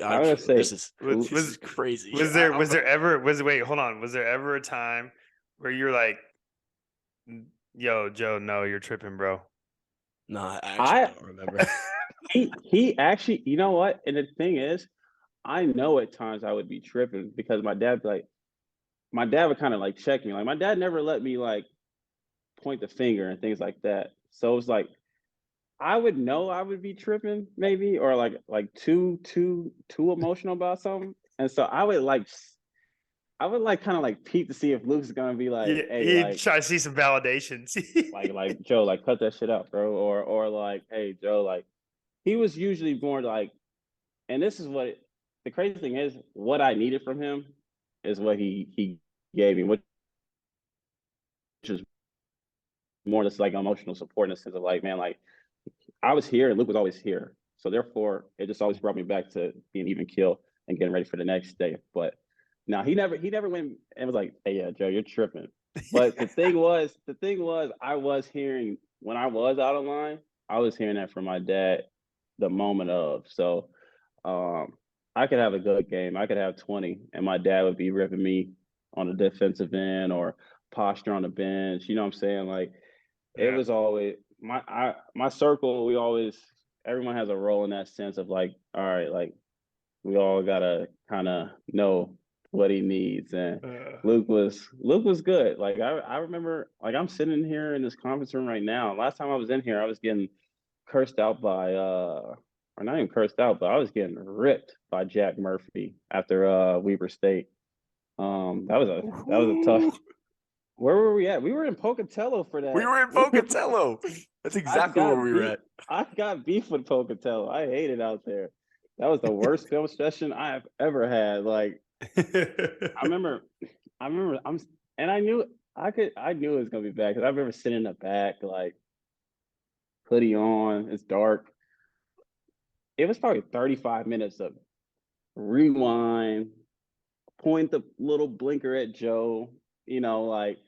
I would say this is crazy. Was there ever a time where you're like, "Yo, Joe, no, you're tripping, bro"? No, I actually don't remember. he actually, you know what? And the thing is, I know at times I would be tripping because my dad would kind of like check me. Like my dad never let me like point the finger and things like that. So it was like I would know I would be tripping maybe or like too emotional about something. And so I would like kind of like peep to see if Luke's gonna be like, hey, You like try to see some validations. like Joe, like cut that shit out, bro. Or like, hey Joe, like he was usually more like, and this is what the crazy thing is, what I needed from him is what he gave me, which is more just like emotional support in the sense of like, man, like I was here and Luke was always here. So therefore it just always brought me back to being even keel and getting ready for the next day. But now he never went and was like, hey, yeah, Joe, you're tripping. But the thing was, I was hearing when I was out of line, I was hearing that from my dad the moment of. So I could have a good game. I could have 20 and my dad would be ripping me on the defensive end or posture on the bench. You know what I'm saying? Like it was always my circle, everyone has a role in that sense of like, all right, like we all gotta kind of know what he needs. And Luke was good. Like I remember, like I'm sitting here in this conference room right now. Last time I was in here, I was getting cursed out by or not even cursed out, but I was getting ripped by Jack Murphy after Weber State. That was a tough. Where were we at? We were in Pocatello for that. We were in Pocatello. That's exactly where we were at. I got beef with Pocatello. I hate it out there. That was the worst film session I have ever had. Like I remember I knew it was gonna be bad because I remember sitting in the back, like hoodie on, it's dark. It was probably 35 minutes of rewind, point the little blinker at Joe, like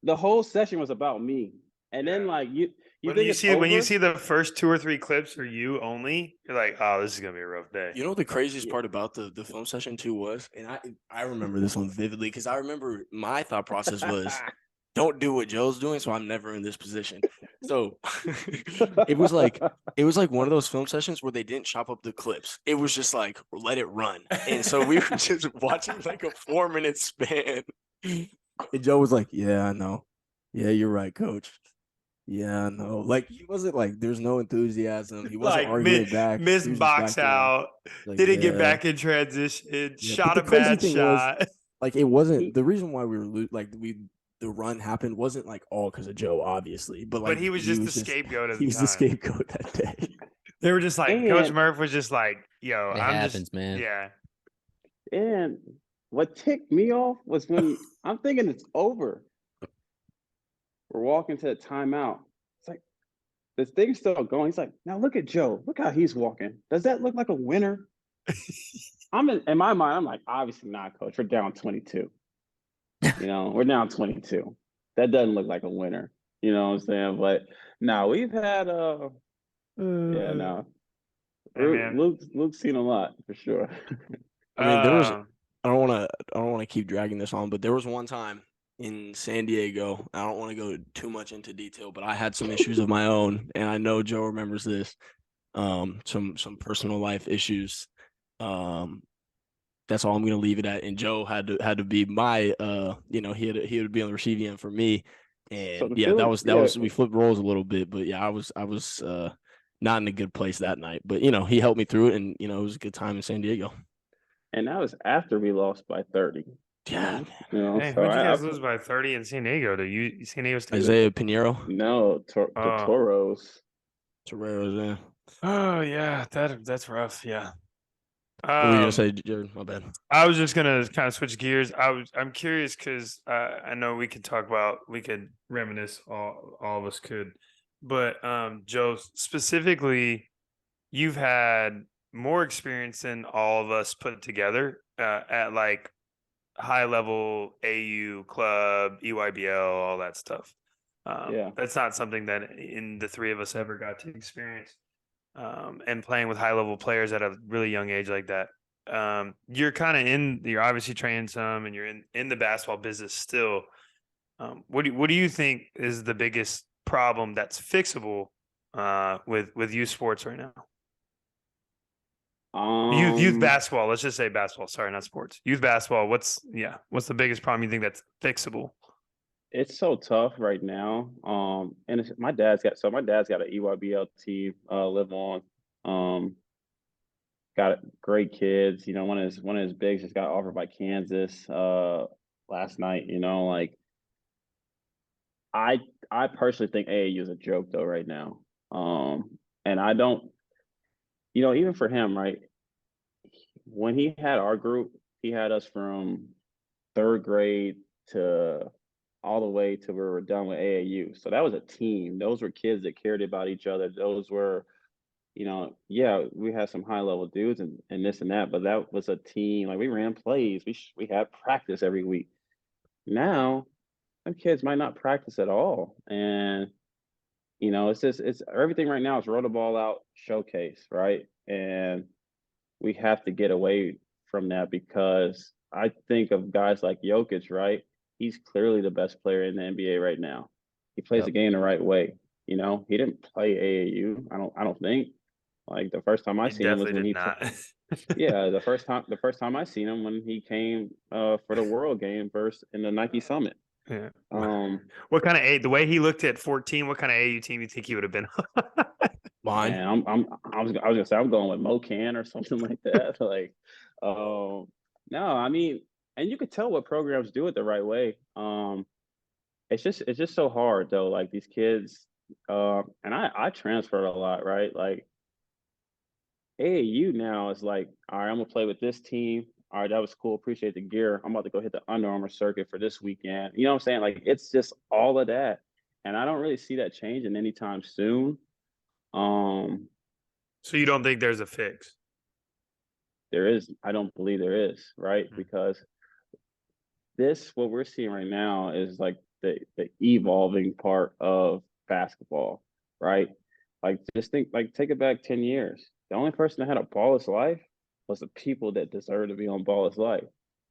the whole session was about me. And then like you when think you it's see over? when you see the first 2 or 3 clips for you only, you're like, oh, this is gonna be a rough day. You know what the craziest part about the film session too was, and I remember this one vividly because I remember my thought process was, don't do what Joe's doing, so I'm never in this position. So it was like one of those film sessions where they didn't chop up the clips. It was just like let it run, and so we were just watching like a 4-minute span. And Joe was like, "Yeah, I know. Yeah, you're right, Coach. Yeah, no. Like he wasn't like there's no enthusiasm. He wasn't like arguing back. missed He was just box back there, out, like, didn't get yeah. back in transition, Yeah. shot But a the crazy bad thing shot. was, like, it wasn't the reason why we were the run happened wasn't like all because of Joe, obviously, but like But he was just the scapegoat at he the was the time. scapegoat that day. They were just like, Coach And- Murph was just like, yo, It I'm happens, just man. Yeah. And what ticked me off was when I'm thinking it's over. We're walking to the timeout. It's like this thing's still going. He's like, now look at Joe. Look how he's walking. Does that look like a winner? I'm in my mind, I'm like, obviously not, Coach. We're down 22. We're down 22. That doesn't look like a winner. You know what I'm saying? But now we've had yeah, no. Hey, man. Luke's seen a lot for sure. I mean, there was I don't want to keep dragging this on, but there was one time in San Diego. I don't want to go too much into detail, but I had some issues of my own, and I know Joe remembers this. Some personal life issues. That's all I'm gonna leave it at. And Joe had to be my he would be on the receiving end for me. And So that was we flipped roles a little bit, but yeah, I was not in a good place that night. But he helped me through it, and it was a good time in San Diego. And that was after we lost by 30. Yeah. Hey, So who'd you guys lose by 30 in San Diego? San Diego State? Isaiah Pinheiro. No, the Toros. Toreros, yeah. Oh yeah, that's rough. Yeah. What were you gonna say, Jared? My bad. I was just gonna kind of switch gears. I'm curious because I know we could reminisce, all of us could, but Joe, specifically, you've had more experience than all of us put together at like high level AU club, EYBL, all that stuff. Yeah. That's not something that in the three of us ever got to experience. And playing with high level players at a really young age like that. You're obviously training some and you're in the basketball business still. What do you think is the biggest problem that's fixable with youth sports right now? Youth basketball. Let's just say basketball. Sorry, not sports. Youth basketball. What's the biggest problem you think that's fixable? It's so tough right now. And my dad's got an EYBL team live on. Got great kids. One of his bigs just got offered by Kansas last night. Like I personally think AAU is a joke though right now. And I don't, even for him, right? When he had our group, he had us from third grade to all the way to where we're done with AAU. So that was a team. Those were kids that cared about each other. Those were, yeah, we had some high level dudes and this and that, but that was a team. Like we ran plays. We had practice every week. Now, some kids might not practice at all, and it's everything right now is roll the ball out, showcase, right? And we have to get away from that because I think of guys like Jokic, right? He's clearly the best player in the NBA right now. He plays Yep. the game the right way. He didn't play AAU. I don't think. Like the first time I He seen him was definitely when did he not. yeah, the first time I seen him when he came for the World Game versus in the Nike Summit. Yeah. Um What kind of A? The way he looked at 14, what kind of AU team you think he would have been? Mine. And I was gonna say I'm going with Mocan or something like that. Like, no, I mean, and you could tell what programs do it the right way. It's just so hard though. Like these kids, and I transferred a lot, right? Like AAU now is like, all right, I'm gonna play with this team. All right, that was cool. Appreciate the gear. I'm about to go hit the Under Armour circuit for this weekend. You know what I'm saying? Like it's just all of that, and I don't really see that changing anytime soon. Um, So you don't think there's a fix? I don't believe there is, right? Because what we're seeing right now is like the evolving part of basketball, right? Like just think, like take it back 10 years. The only person that had a ballless life was the people that deserved to be on ballless life.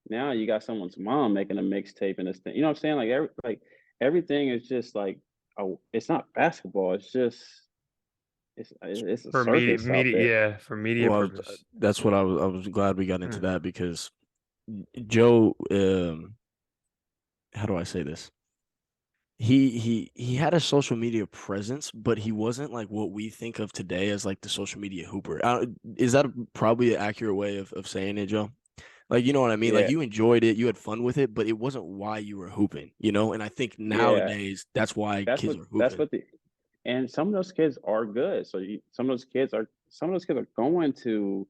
Now you got someone's mom making a mixtape and this thing. You know what I'm saying? Like everything is just like, oh, it's not basketball. It's a For media, circus out there. yeah, for media Well, purpose. that's what I was glad we got into Mm. that because Joe, how do I say this? He had a social media presence, but he wasn't like what we think of today as like the social media hooper. Is that probably an accurate way of saying it, Joe? Like, you know what I mean? Like Yeah, you enjoyed it, you had fun with it, but it wasn't why you were hooping, And I think yeah. nowadays that's why That's kids what are that's hooping. what the and some of those kids are good. So some of those kids are going to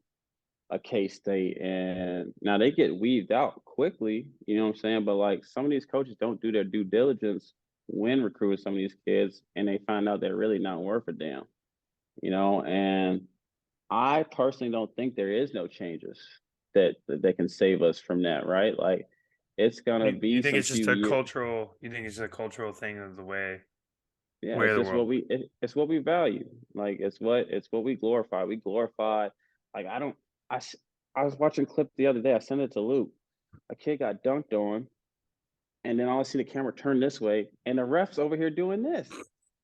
a K State, and now they get weeded out quickly. You know what I'm saying? But like some of these coaches don't do their due diligence when recruiting some of these kids, and they find out they're really not worth a damn. And I personally don't think there is no changes that can save us from that. Right? Like it's gonna You be think some it's just few a years. cultural? You think it's a cultural thing of the way Yeah, of it's the just world? it's what we value. Like it's what we glorify. We glorify. Like I don't. I was watching a clip the other day. I sent it to Luke. A kid got dunked on, and then all I see the camera turn this way, and the refs over here doing this.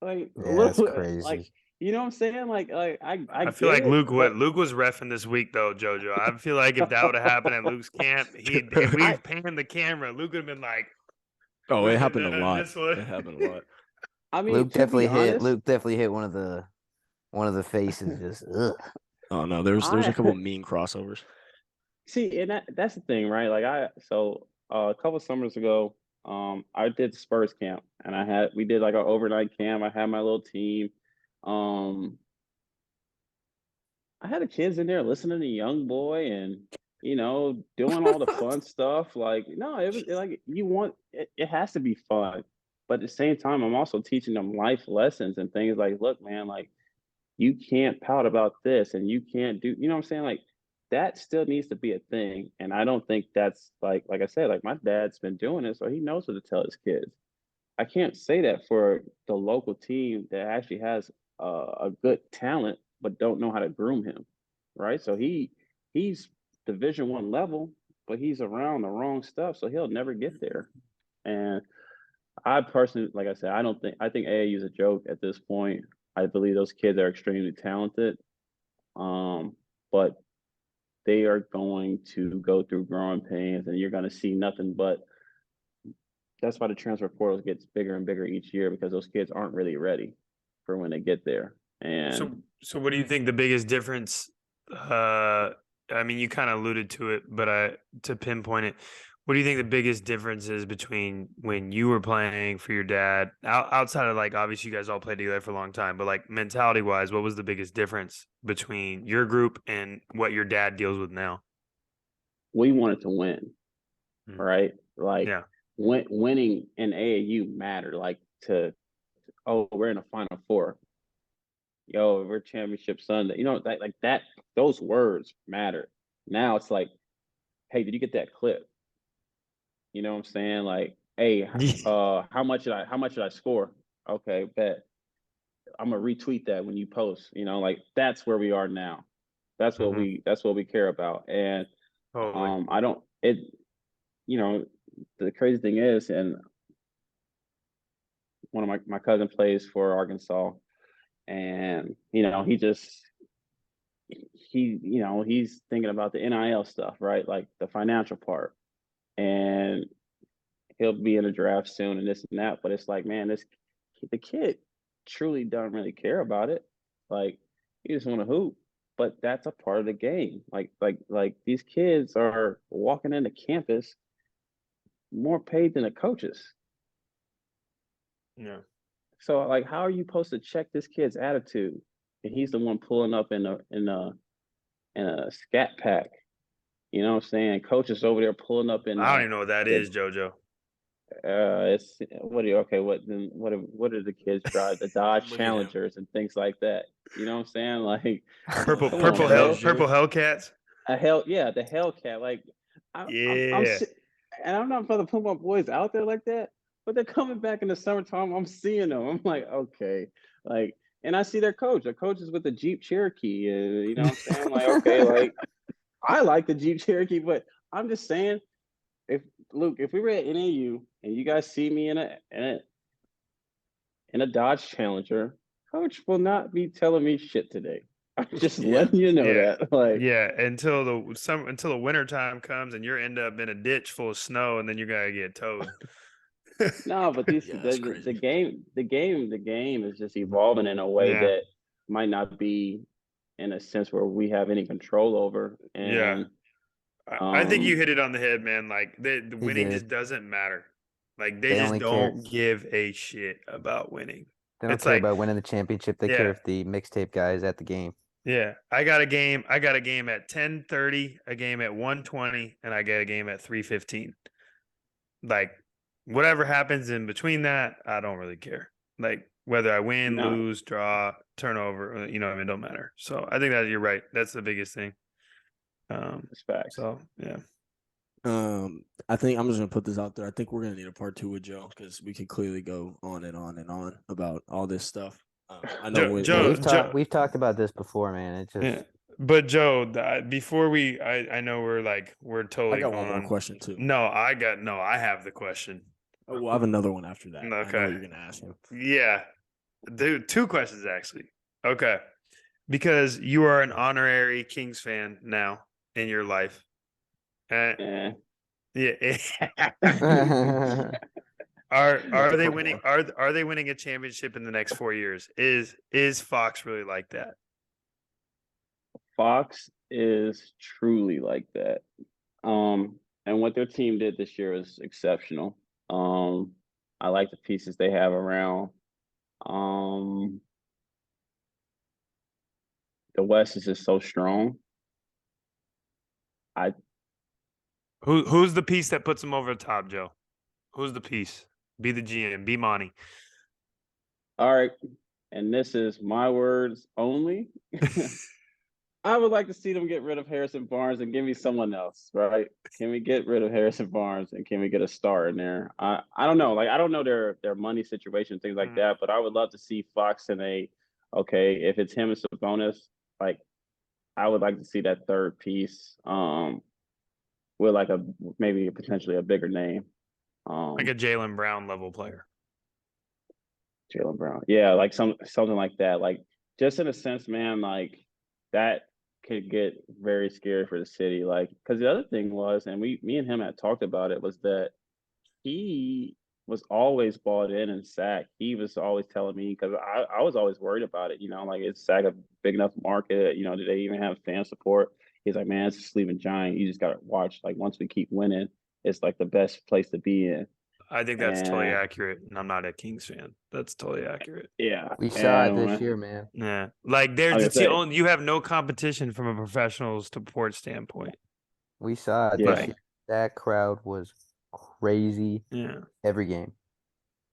Like a Yeah, that's little, like crazy. you know what I'm saying? Like I I feel get like it, but Luke was reffing this week though, Jojo. I feel like if that would have happened at Luke's camp, if we I panned the camera, Luke would have been like, Oh, it happened a lot. this one. It happened a lot. I mean to be honest, Luke definitely hit one of the faces. Just ugh. Oh no, there's a I couple mean crossovers. see, and that's the thing, right? Like a couple summers ago, I did Spurs camp, and we did like an overnight camp. I had my little team. Um, I had the kids in there listening to Young Boy and doing all the fun stuff. Like, no, it was like it has to be fun, but at the same time, I'm also teaching them life lessons and things like, look, man, like you can't pout about this and you can't do, you know what I'm saying? Like that still needs to be a thing. And I don't think that's like I said, like my dad's been doing it, so he knows what to tell his kids. I can't say that for the local team that actually has a good talent, but don't know how to groom him, right? So he's Division 1 level, but he's around the wrong stuff, so he'll never get there. And I personally, like I said, I think AAU is a joke at this point. I believe those kids are extremely talented, but they are going to go through growing pains, and you're going to see nothing but. That's why the transfer portal gets bigger and bigger each year because those kids aren't really ready for when they get there. And So what do you think the biggest difference? I mean, you kind of alluded to it, but to pinpoint it, what do you think the biggest difference is between when you were playing for your dad, outside of like obviously you guys all played together for a long time, but like mentality wise, what was the biggest difference between your group and what your dad deals with now? we wanted to win, Mm. right? Like Yeah. winning in AAU mattered. Like we're in a Final Four. Yo, we're championship Sunday. You know, like that. Those words matter. Now it's like, hey, did you get that clip? You know what I'm saying? Like, hey, how much did I score? Okay, bet. I'm gonna retweet that when you post. You know, like that's where we are now. That's what we care about. And Totally. I don't it. You know, the crazy thing is, and one of my cousin plays for Arkansas, and he's thinking about the NIL stuff, right? Like the financial part, and he'll be in a draft soon and this and that. But it's like, man, the kid truly doesn't really care about it. Like he just want to hoop. But that's a part of the game. Like these kids are walking into campus more paid than the coaches. Yeah. So like, how are you supposed to check this kid's attitude? And he's the one pulling up in a scat pack. You know what I'm saying? Coaches over there pulling up in I don't even know what that is, JoJo. it's what do you okay, what do the kids drive? The Dodge Challengers and things like that. You know what I'm saying? Like Purple come on, bro. Hellcats. The Hellcat. Like I'm Yeah. and I'm not supposed to put my boys out there like that, but they're coming back in the summertime. I'm seeing them. I'm like, okay, like, and I see their coach. Their coach is with the Jeep Cherokee, and you know what I'm saying? Like, okay, like I like the Jeep Cherokee, but I'm just saying, if Luke, if we were at NAU and you guys see me in a Dodge Challenger, coach will not be telling me shit today. I'm just letting you know that. Like, until the winter time comes and you end up in a ditch full of snow and then you gotta get towed. no, but the game is just evolving in a way that might not be in a sense where we have any control over. And I think you hit it on the head, man. Like the winning did. just doesn't matter. Like they just only don't care. give a shit about winning. They don't It's care like, about winning the championship. They care if the mixtape guy is at the game. yeah, I got a game at 10:30, a game at 1:20, and I get a game at 3:15. Like whatever happens in between that, I don't really care. Like whether I win, lose, draw, turnover, you know, I mean, it don't matter. So I think that you're right. That's the biggest thing. It's facts. So yeah. I think I'm just gonna put this out there. I think we're gonna need a part 2 with Joe because we can clearly go on and on and on about all this stuff. I know we've talked about this before, man. It's just But Joe, before I know we're totally I got going one more question too. No, I have the question. Oh, well, I have another one after that. Okay. I know what you're gonna ask him. Yeah. Dude, 2 questions actually. Okay. Because you are an honorary Kings fan now in your life. Yeah. Are they winning? Are they winning a championship in the next 4 years? Is Fox really like that? Fox is truly like that. And what their team did this year is exceptional. I like the pieces they have around. The West is just so strong. Who's the piece that puts them over the top, Joe? Who's the piece? Be the GM. Be Monty. All right. And this is my words only. I would like to see them get rid of Harrison Barnes and give me someone else, right? Can we get rid of Harrison Barnes and can we get a star in there? I don't know. Like, I don't know their money situation, things like that, but I would love to see Fox in if it's him and Sabonis, like, I would like to see that third piece with like maybe potentially a bigger name. Like a Jaylen Brown level player. Jaylen Brown. Yeah, like something like that. Like, just in a sense, man, like that could get very scary for the city. Like, because the other thing was, and me and him had talked about it, was that he was always bought in and Sac. He was always telling me, because I was always worried about it, you know, like, is Sac a big enough market? You know, do they even have fan support? He's like, man, it's a sleeping giant. You just got to watch. Like, once we keep winning, it's like the best place to be in. I think that's totally accurate, and I'm not a Kings fan. That's totally accurate. Yeah, we saw it this year, man. Yeah, like you have no competition from a professional support standpoint. We saw it this year. That crowd was crazy Yeah. every game.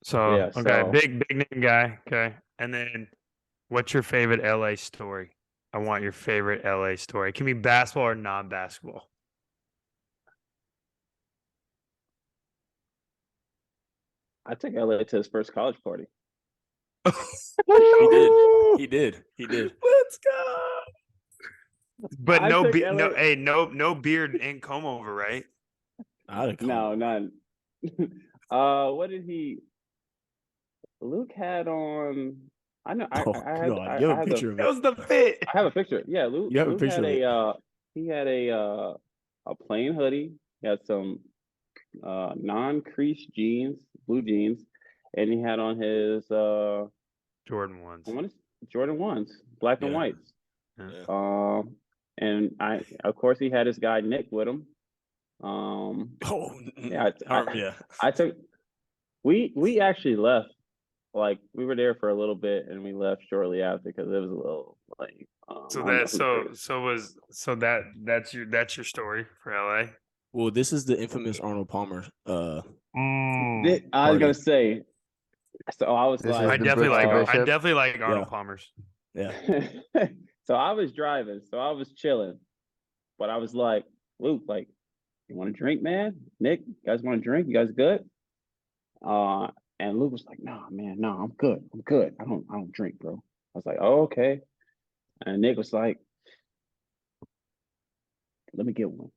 So Yeah, okay, so- big name guy. Okay, and then what's your favorite LA story? I want your favorite LA story. It can be basketball or non-basketball. I took LA to his first college party. He did. He did. He did. Let's go. But I no, took no, LA hey, no beard and comb over, right? I'd have come No, over. none. What did he? Luke had on. I know. Oh God, you have I a had picture of That it. was the fit. I have a picture. Yeah, Luke. You have a Luke picture had of it. he had a plain hoodie. He had some non-creased jeans, blue jeans, and he had on his Jordan ones. I want to Jordan ones, black and Yeah. whites. Yeah. And of course he had his guy Nick with him. Oh Yeah, yeah. I took. We actually left. Like we were there for a little bit, and we left shortly after because it was a little like. So I don't know that who did. that's your story for LA. Well, this is the infamous Arnold Palmer. I was Party. gonna say. So I was This is like, I the definitely Brooks like to I Bishop. definitely like Arnold Yeah. Palmer's. Yeah. so I was driving, so I was chilling, but I was like, Luke, like, you want to drink, man? Nick, you guys want to drink? You guys good? And Luke was like, nah, man, no, I'm good. I'm good. I don't drink, bro. I was like, oh, okay. And Nick was like, let me get one.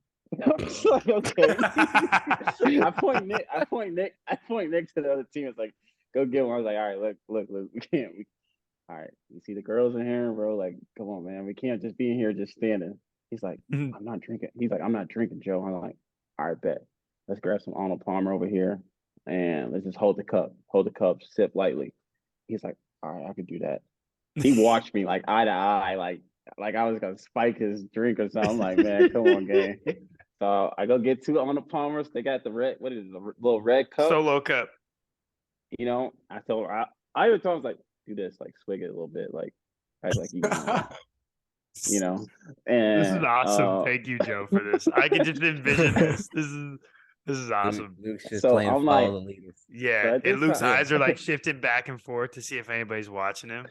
I was like, okay. I point Nick to the other team. It's like, go get one. I was like, all right, look, we can't. All right, you see the girls in here, bro? Like, come on, man. We can't just be in here just standing. He's like, I'm not drinking. He's like, I'm not drinking, Joe. I'm like, all right, bet. Let's grab some Arnold Palmer over here and let's just hold the cup, sip lightly. He's like, all right, I could do that. He watched me like eye to eye, like I was gonna spike his drink or something. I'm like, man, come on, gang. So I go get two Arnold Palmers. They got the red, what is it, the little red cup? Solo cup. You know, I told her, I even told him, like, do this, like swig it a little bit, like, you know, you know. And This is awesome. Thank you, Joe, for this. I can just envision this. This is awesome. Luke's just So playing I'm follow like- the leader. Yeah, So at and this Luke's time- eyes are like shifting back and forth to see if anybody's watching him.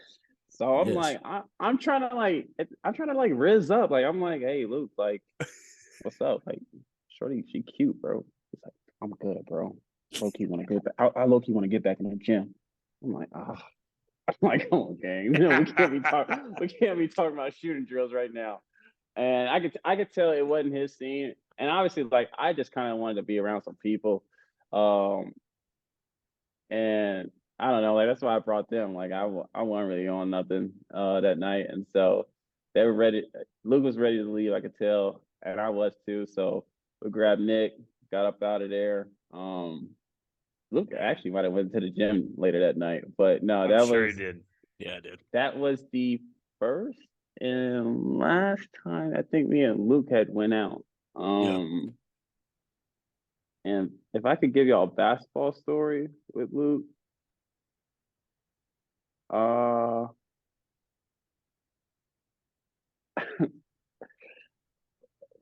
So I'm Yes. like, I'm trying to like rizz up. Like, I'm like, hey, Luke, like, what's up? Like, shorty, she cute, bro. He's like, I'm good, bro. Low-key want to get back. I low-key want to get back in the gym. I'm like, I'm like, come on, gang. You know, we can't be talking about shooting drills right now. And I could tell it wasn't his scene. And obviously, like, I just kind of wanted to be around some people. And I don't know, like, that's why I brought them. Like, I wasn't really on nothing that night. And so they were ready. Luke was ready to leave, I could tell. And I was too. So we grabbed Nick, got up out of there. Luke actually might have went to the gym later that night, but no, I'm sure he did. Yeah, I did. that was the first and last time I think me and Luke had went out. And if I could give y'all a basketball story with Luke,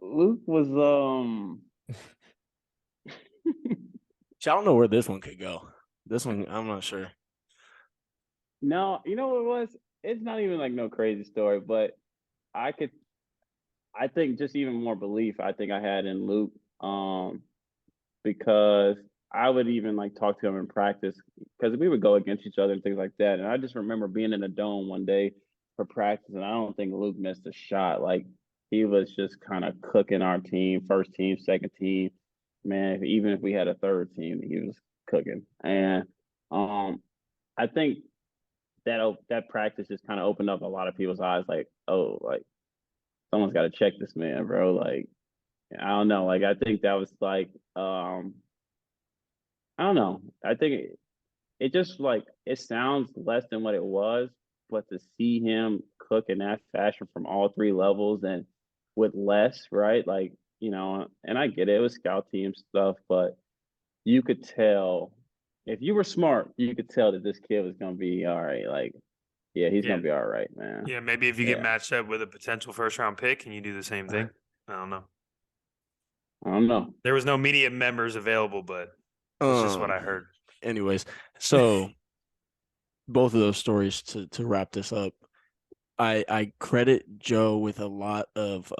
Luke was I don't know where this one could go. This one, I'm not sure. no, you know what it was? It's not even like no crazy story, but I think just even more belief I think I had in Luke, because I would even like talk to him in practice because we would go against each other and things like that. And I just remember being in a dome one day for practice, and I don't think Luke missed a shot. Like, he was just kind of cooking our team, first team, second team. Man, even if we had a third team, he was cooking. And I think that practice just kind of opened up a lot of people's eyes. Like, oh, like, someone's got to check this man, bro. Like, I don't know. Like, I think that was like, I don't know. I think it just like, it sounds less than what it was, but to see him cook in that fashion from all three levels and with less, right? Like, you know, and I get it, it was scout team stuff, but you could tell, if you were smart, you could tell that this kid was gonna be all right. Like, yeah, he's gonna be all right, man. Yeah, maybe if you get Yeah. matched up with a potential first round pick and you do the same thing. I don't know. I don't know. There was no media members available, but It's just what I heard. Anyways, so both of those stories to wrap this up, I credit Joe with a lot of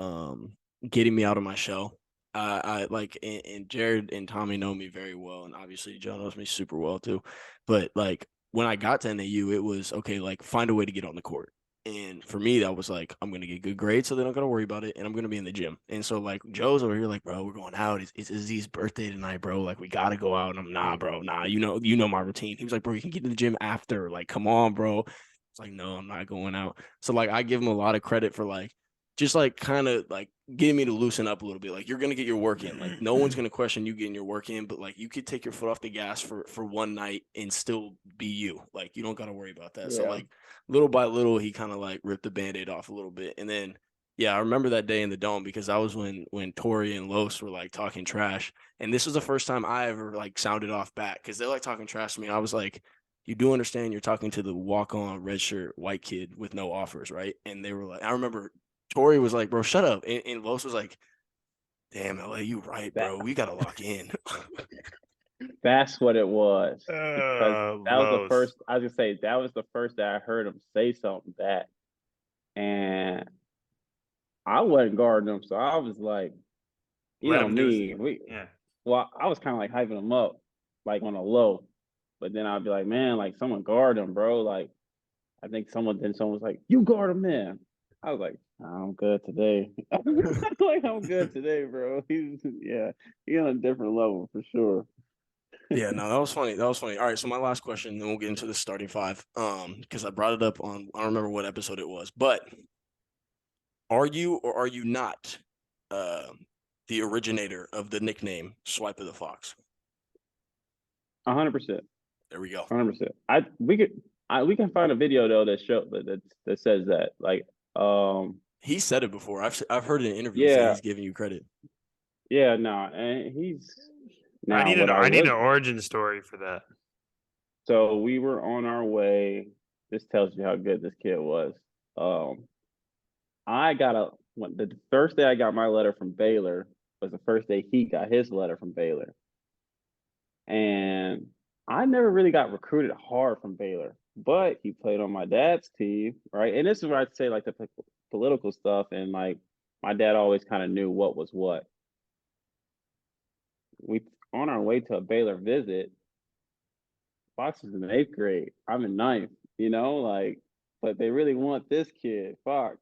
getting me out of my shell. I like and Jared and Tommy know me very well, and obviously Joe knows me super well too. But like when I got to NAU, it was okay, like find a way to get on the court. And for me, that was like, I'm gonna get good grades, so they don't gotta worry about it, and I'm gonna be in the gym. And so like Joe's over here, like, bro, we're going out. It's Izzy's birthday tonight, bro. Like we gotta go out. And I'm nah, bro, nah. You know my routine. He was like, bro, you can get in the gym after. Like, come on, bro. It's like, no, I'm not going out. So like I give him a lot of credit for like just like kind of like getting me to loosen up a little bit. Like you're gonna get your work in. Like no one's gonna question you getting your work in, but like you could take your foot off the gas for one night and still be you. Like you don't gotta worry about that. So Yeah. like little by little, he kind of like ripped the band-aid off a little bit. And then yeah, I remember that day in the dome because that was when Tori and Los were like talking trash. And this was the first time I ever like sounded off back because they're like talking trash to me. And I was like, you do understand you're talking to the walk-on redshirt white kid with no offers, right? And they were like, I remember Tori was like, bro, shut up. And Los was like, damn, LA, you right, That bro. We gotta lock in. that's what it was. Because that was the Los. first. I was gonna say that was the first that I heard him say something back, and I wasn't guarding him, so I was like, you Let know him do his me, thing. we. Yeah. Well, I was kind of like hyping him up, like on a low, but then I'd be like, man, like someone guard him, bro. Like I think someone was like, you guard him, man. I was like, I'm good today. Like I'm good today, bro. He's he's on a different level for sure. Yeah, no, that was funny. That was funny. All right, so my last question, then we'll get into the starting five. Because I brought it up on I don't remember what episode it was, but are you or are you not uh, the originator of the nickname Swipe of the Fox? 100%. There we go. 100%. We can find a video though that says that. Like He said it before. I've heard in interviews that yeah, he's giving you credit. yeah, no, and he's I now need what an I I need would an origin story for that. so we were on our way. This tells you how good this kid was. Um I got the first day I got my letter from Baylor was the first day he got his letter from Baylor. And I never really got recruited hard from Baylor, but he played on my dad's team, right? And this is where I'd say like the political stuff, and like my dad always kind of knew what was what. We on our way to a Baylor visit. Fox is in eighth grade. I'm in ninth. Like, but they really want this kid, Fox.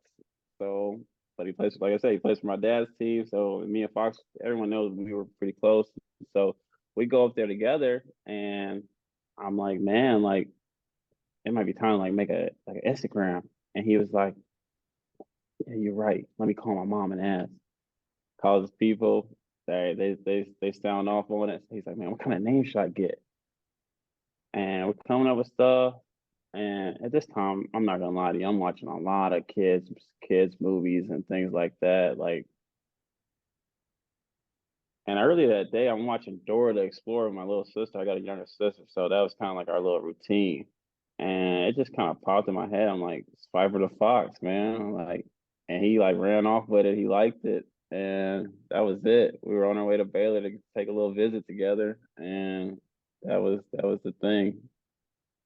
So, but he plays, like I said, he plays for my dad's team. So me and Fox, everyone knows we were pretty close. So we go up there together, and I'm like, man, like it might be time to like make a like an Instagram. And he was like, yeah, you're right. Let me call my mom and ask. Calls his people. They sound off on it. He's like, man, what kind of name should I get? And we're coming up with stuff. And at this time, I'm not gonna lie to you, I'm watching a lot of kids movies and things like that. Like, and earlier that day, I'm watching Dora the Explorer with my little sister. I got a younger sister, so that was kind of like our little routine. And it just kind of popped in my head. I'm like, Spider the Fox, man. I'm like, and he like ran off with it. He liked it, and that was it. We were on our way to Baylor to take a little visit together, and that was the thing.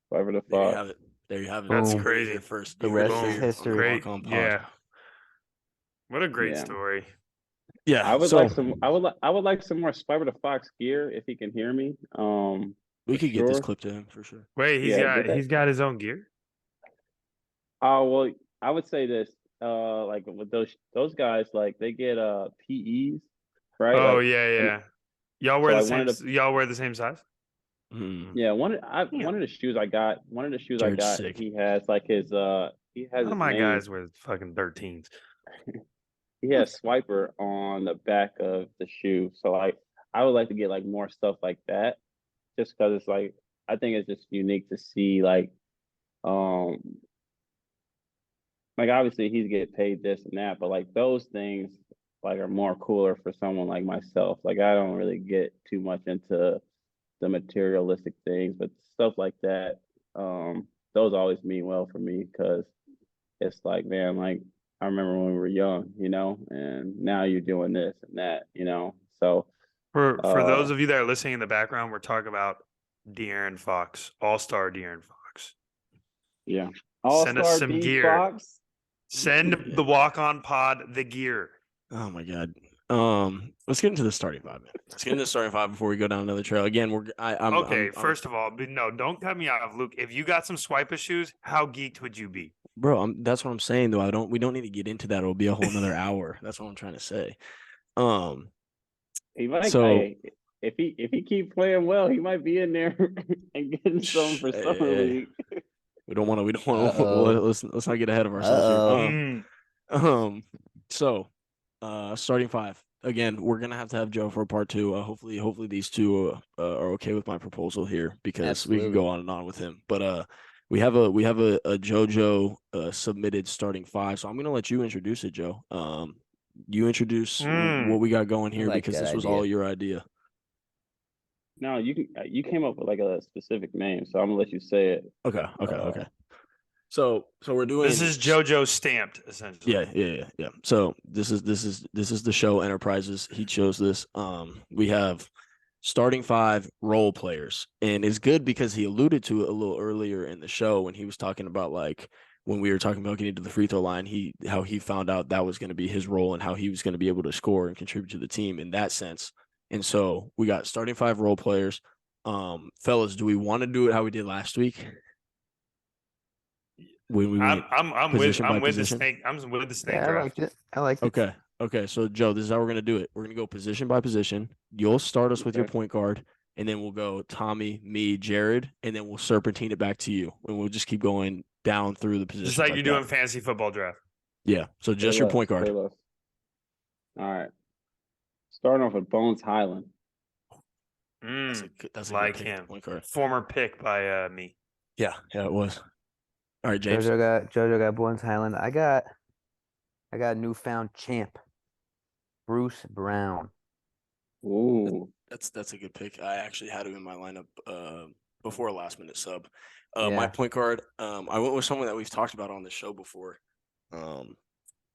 Spider the There you Fox. have it. There you have it. That's You Boom. heard it crazy. here first. The You heard rest it is Boom. here on the history. Great. Walk On Pod. Yeah. What a great Yeah. story. Yeah. I would So like some. I would like some more Spider the Fox gear if he can hear me. we For could get this sure. clip to him for sure. Wait, Yeah, get that. he's got his own gear? Oh well, I would say this. Like with those guys, like they get PEs, right? Oh Like, yeah, and yeah. Y'all so wear the like same y'all wear the same size? Mm, yeah, Yeah. one of the shoes I got, Jared's sick. he has like he has None of his my name. guys wear fucking 13s. He has Swiper on the back of the shoe. So like I would like to get like more stuff like that, just because it's like I think it's just unique to see um like obviously he's get paid this and that, but like those things like are more cooler for someone like myself. Like I don't really get too much into the materialistic things, but stuff like that, those always mean well for me because it's like, man, like I remember when we were young, and now you're doing this and that. So For those of you that are listening in the background, we're talking about De'Aaron Fox, All-Star De'Aaron Fox. Yeah. Send us All-Star some D gear. Fox. Send the walk-on pod the gear. Oh my God. Let's get into the starting five, man. Let's get into the starting five before we go down another trail. Again, I'm First of all, but no, don't cut me off, Luke. If you got some swiper shoes, how geeked would you be? bro. That's what I'm saying though. We don't need to get into that. It'll be a whole another hour. That's what I'm trying to say. He might. So Hey, if he keep playing well, he might be in there and getting some for summer league. we don't want to. We don't want to. Uh-oh. Let's not get ahead of ourselves here. Uh-oh. So, starting five again. We're gonna have to have Joe for part two. Hopefully these two are okay with my proposal here because we could go on and on with him. But we have a JoJo submitted starting five. So I'm gonna let you introduce it, Joe. You introduce what we got going here like because that this was idea. all your idea. No, you came up with like a specific name, so I'm gonna let you say it. Okay. So we're doing This is JoJo stamped, essentially. Yeah. So this is the show Enterprises. He chose this. We have starting five role players, and it's good because he alluded to it a little earlier in the show when he was talking about like when we were talking about getting to the free throw line. How he found out that was going to be his role and how he was going to be able to score and contribute to the team in that sense. And so we got starting five role players. Fellas, do we want to do it how we did last week? When we went I'm position by with the position? snake. I'm with the snake Yeah, I draft. liked it. I liked it. Okay. So Joe, this is how we're gonna do it. We're gonna go position by position. You'll start us with your Okay. point guard, and then we'll go Tommy, me, Jared, and then we'll serpentine it back to you, and we'll just keep going down through the positions. Just like you're that. doing fantasy football draft. Yeah. So just your point guard. All right. Starting off with Bones Highland. That's a Like good pick, him. point guard. Former pick by me. Yeah, it was. All right, James. JoJo got Bones Highland. I got a newfound champ, Bruce Brown. Ooh. That's a good pick. I actually had him in my lineup before a last minute sub. Yeah. My point guard, I went with someone that we've talked about on the show before.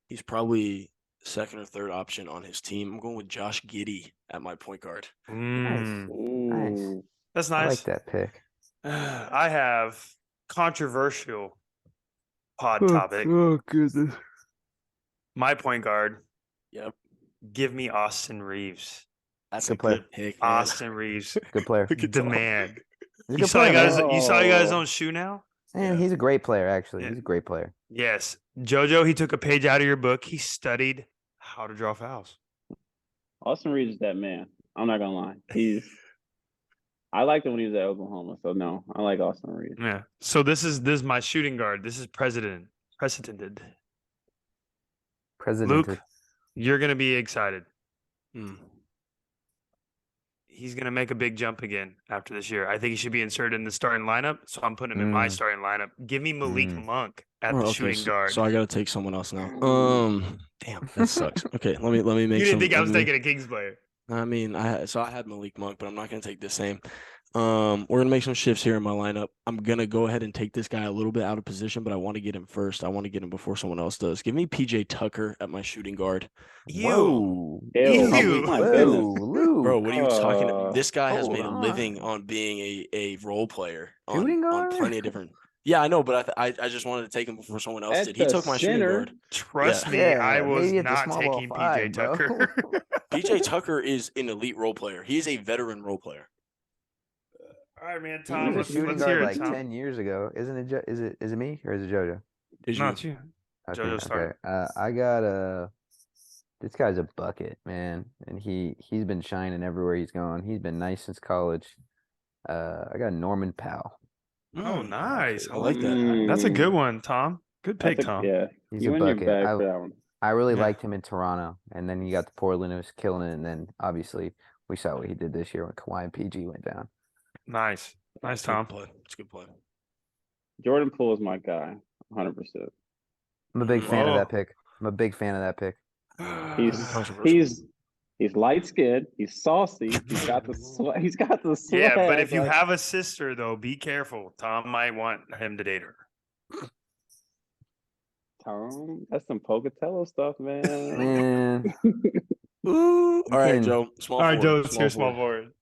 He's probably second or third option on his team. I'm going with Josh Giddey at my point guard. Nice. Ooh. That's I nice. like that pick. I have controversial pod topic. Oh goodness. My point guard. Yep. Give me Austin Reeves. That's a good pick. Austin Reeves. Good player. The man. He's a You good saw, he player, got man. his, you saw he got his own shoe now? And he's a great player, actually. Yeah. He's a great player. Yes. JoJo, he took a page out of your book. He studied how to draw fouls. Austin Reeves is that man. I'm not gonna lie. I liked him when he was at Oklahoma, so no, I like Austin Reeves. Yeah. So this is my shooting guard. This is precedented. Luke, you're gonna be excited. He's gonna make a big jump again after this year. I think he should be inserted in the starting lineup. So I'm putting him in my starting lineup. Give me Malik Monk at the shooting guard. So I gotta take someone else now. Damn, that sucks. Okay, let me make. You didn't think I was taking a Kings player? I mean, I had Malik Monk, but I'm not gonna take the same. We're gonna make some shifts here in my lineup. I'm gonna go ahead and take this guy a little bit out of position, but I want to get him first. I want to get him before someone else does. Give me PJ Tucker at my shooting guard. Whoa. Ew. My goodness. Luke. Bro, what are you talking about? This guy has hold made a on. living on being a role player Shooting on guard? plenty of different. Yeah, I know, but I just wanted to take him before someone else At did. He the took my shooting center? guard. Trust me, Yeah, I was maybe at the not small ball taking PJ five, bro. Tucker. PJ Tucker is an elite role player. He is a veteran role player. All right, man. He Tom, was a shooting let's guard hear it. like Tom. 10 years ago. Isn't it? Is it me or is it JoJo? Is No, you- it's you. Okay, JoJo started. I got this guy's a bucket, man, and he's been shining everywhere he's gone. He's been nice since college. I got Norman Powell. Oh, nice. I like that. Mm. That's a good one, Tom. Good pick, Tom. Yeah, He's you a in your bucket. bag for that one. I really Yeah. liked him in Toronto, and then he got to Portland and was killing it. And then obviously we saw what he did this year when Kawhi and PG went down. Nice. Nice, It's a good Tom. play. It's a good play. Jordan Poole is my guy, 100%. I'm a big fan of Oh. that pick. I'm a big fan of that pick. He's light skinned. He's saucy. He's got the sweat. He's got the swag. Yeah, but if you like- have a sister, though, be careful. Tom might want him to date her. Tom, that's some Pocatello stuff, man. Man, Ooh. All right, can- Joe. Small All right, forward. Joe, let's hear small forward.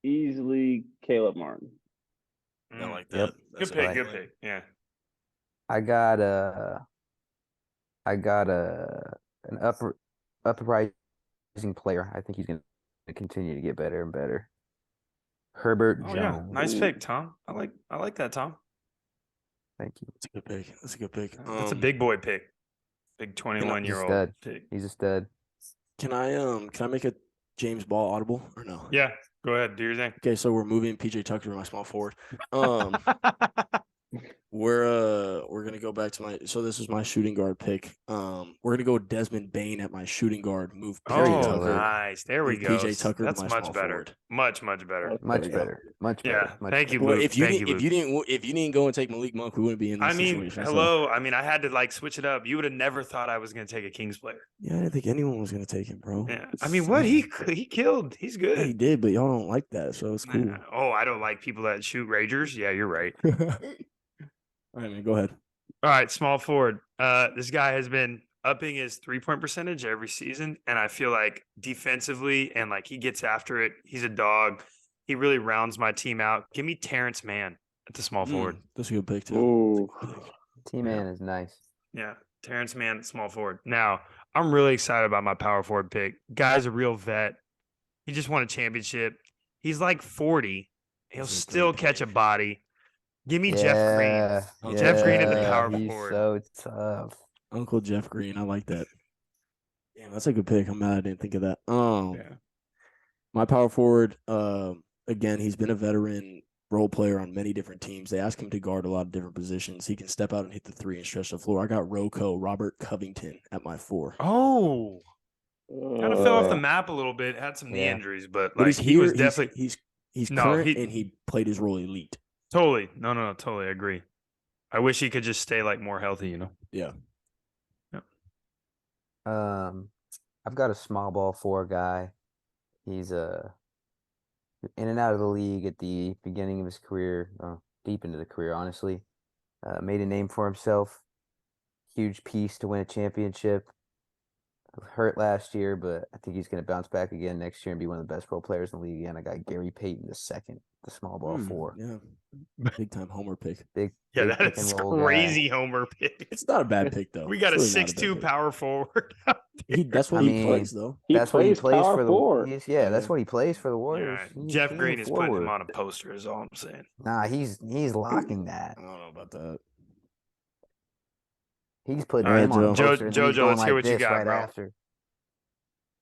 Easily Caleb Martin. I like Yep. that. Good That's pick. like Good it. pick. Yeah. I got an uprising player. I think he's gonna continue to get better and better. Herbert Oh yeah, Jones. nice pick, Tom. I like that, Tom. Thank you. a good pick. That's a good pick. That's a big boy pick. Big 21-year-old stud. pick. He's a stud. Can I make a James Ball audible or no? Yeah, go ahead, do your thing. Okay, so we're moving PJ Tucker to my small forward. We're gonna go back to this is my shooting guard pick. We're gonna go Desmond Bain at my shooting guard. Move PJ Oh, Tucker. nice. There we Move go. PJ Tucker to That's my much small better. forward. Much better. Much There you go. better. Much Yeah, better. Much thank you, better. Well, Luke. if you Thank didn't you, if you didn't go and take Malik Monk, we wouldn't be in this I mean, situation. So, hello. I mean, I had to like switch it up. You would have never thought I was going to take a Kings player. yeah, I didn't think anyone was gonna take him, bro. Yeah. I mean, what he killed. He's good. Yeah, he did, but y'all don't like that, so it's cool. Oh, I don't like people that shoot ragers. Yeah, you're right. All right, man, go ahead. All right, small forward. This guy has been upping his 3-point percentage every season, and I feel like defensively and like he gets after it. He's a dog. He really rounds my team out. Give me Terrence Mann at the small forward. That's a good pick too. Ooh. T-Man is nice. Yeah, Terrence Mann, small forward. Now, I'm really excited about my power forward pick. Guy's a real vet. He just won a championship. He's like 40. He'll That's a still great catch a pick. body. Give me Jeff Green. Yeah, Jeff Green at the power he's forward. so tough. Uncle Jeff Green, I like that. Damn, that's a good pick. I'm mad I didn't think of that. Yeah. My power forward, again, he's been a veteran role player on many different teams. They ask him to guard a lot of different positions. He can step out and hit the three and stretch the floor. I got Robert Covington at my 4. Oh, kind of fell off the Uh, map a little bit. Had some knee Yeah. injuries, but But like he's he was here. definitely He's No, current and he played his role elite. totally. No, totally agree. I wish he could just stay like more healthy. You know. Yeah. I've got a small ball 4 guy. He's in and out of the league at the beginning of his career, deep into the career, honestly. Made a name for himself. Huge piece to win a championship. Hurt last year, but I think he's going to bounce back again next year and be one of the best role players in the league again. I got Gary Payton II, the small ball 4. Yeah. Big time homer pick. Big Yeah, pick that is and roll guy. crazy homer pick. It's not a bad pick though. We got a It's really not bad 6'2" pick. power forward. out there. That's what I he mean, plays though. He That's what he plays plays power for the forward. Yeah, that's Yeah. what he plays for the Yeah, Warriors. Jeff He's Green a is putting him forward. on a poster. Is all I'm saying. Nah, he's locking that. I don't know about that. He's putting All right, him on a Joe. poster. and then he's Jojo, going let's hear like what you this got, right bro. after.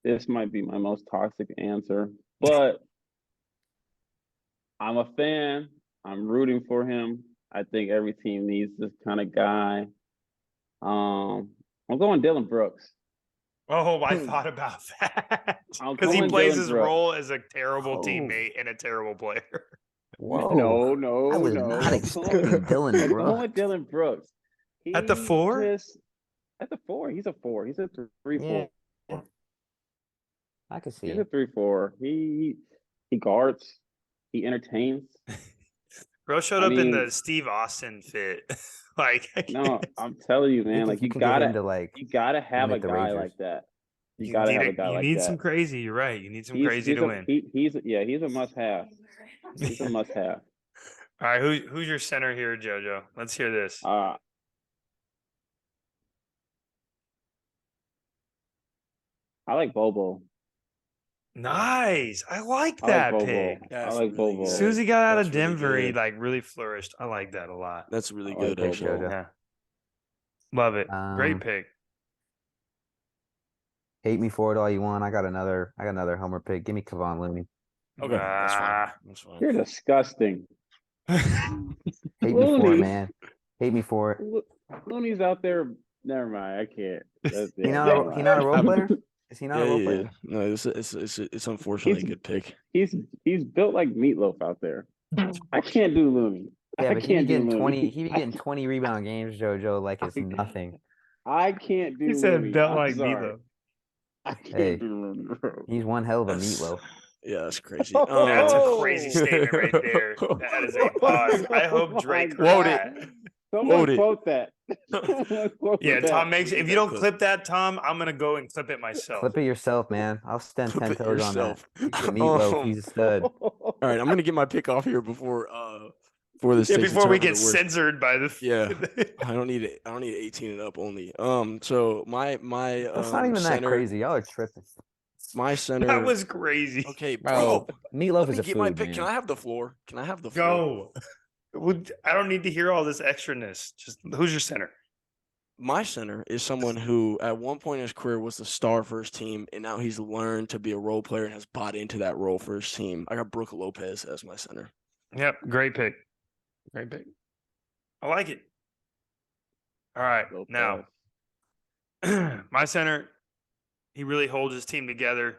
This might be my most toxic answer, but I'm a fan. I'm rooting for him. I think every team needs this kind of guy. I'm going Dylan Brooks. Oh, I thought about that I'm because he going plays Dylan his Brooks. role as a terrible Oh. teammate and a terrible player. Whoa. No, I was no. not expecting Dylan I'm going Brooks. Dylan Brooks. At the He 4? at the 4. He's a 4. He's a 3-4. Yeah. I can see He's a it. 3-4. He guards. He entertains. Bro showed I up in the mean- Steve Austin fit. Like, No, I'm telling you, I man. think Like if you you can get gotta, him to like you gotta have a limit the guy Rangers. like that. You you gotta need have a it- guy you like need that. some crazy. You're right. You need some crazy to win. He's a must-have. He's a must-have. All right, who's your center here, Jojo? Let's hear this. I like Bobo. Nice. I like I that like Bobo. pick. I That's like really Bobo. As soon as he got out That's of really Denver, he good. like really flourished. I like that a lot. That's really I like good, Bobo. actually. Jojo. Yeah. Love it. Great Um, pick. Hate me for it all you want. I got another homer pick. Give me Kevon Looney. Okay, that's fine. Ah. That's fine. You're disgusting. Hate me for it, Looney. man. Hate me for it. Looney's out there. Never mind. I can't. That's, He yeah, not never a, he mind. not a role player? Is he not Yeah, a role yeah, player? yeah. No, it's unfortunately a good pick. He's built like meatloaf out there. I can't do Looney. Yeah, I but he be can't do getting Looney. 20. He be getting 20 rebound games, JoJo, like it's nothing. I can't do He Looney. said belt I'm like sorry. Meatloaf. I can't Hey. do Looney, bro. He's one hell of a That's- meatloaf. Yeah, that's crazy. That's a Oh. crazy statement right there. That is a pause. I hope Oh Drake my heard God. that. Someone it. quote that. Someone quote Yeah, that. Tom makes. We need If you that don't clip. clip that, Tom, I'm gonna go and clip it myself. Clip it yourself, man. I'll stand Clip 10 it toes on that. yourself. Meatloaf, he's a stud. All right, I'm gonna get my pick off here before this Yeah, takes a before we turn for get the worse. censored by the. Yeah. I don't need it. I don't need 18 and up only. So my That's not even that center, crazy. Y'all are tripping. my center. That was crazy. Okay, Bro, bro. meatloaf Let is me a get my food, pick. Can man. I have the floor? Can I have the floor? Go. I don't need to hear all this extraness. Just who's your center? My center is someone who at one point in his career was the star for his team, and now he's learned to be a role player and has bought into that role for his team. I got Brook Lopez as my center. Yep, great pick. Great pick. I like it. All right, now my center, he really holds his team together.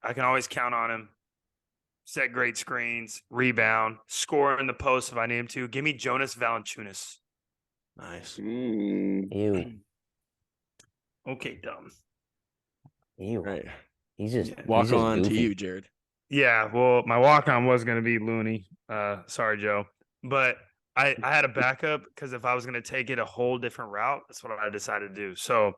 I can always count on him. Set great screens, rebound, score in the post if I need him to. Give me Jonas Valanciunas. Nice. Ew. Okay, dumb. Ew. Right. He's just Walk he's just on to goofy. you, Jared. Yeah, well, my walk-on was going to be Looney. Sorry, Joe. But I had a backup because if I was going to take it a whole different route, that's what I decided to do. So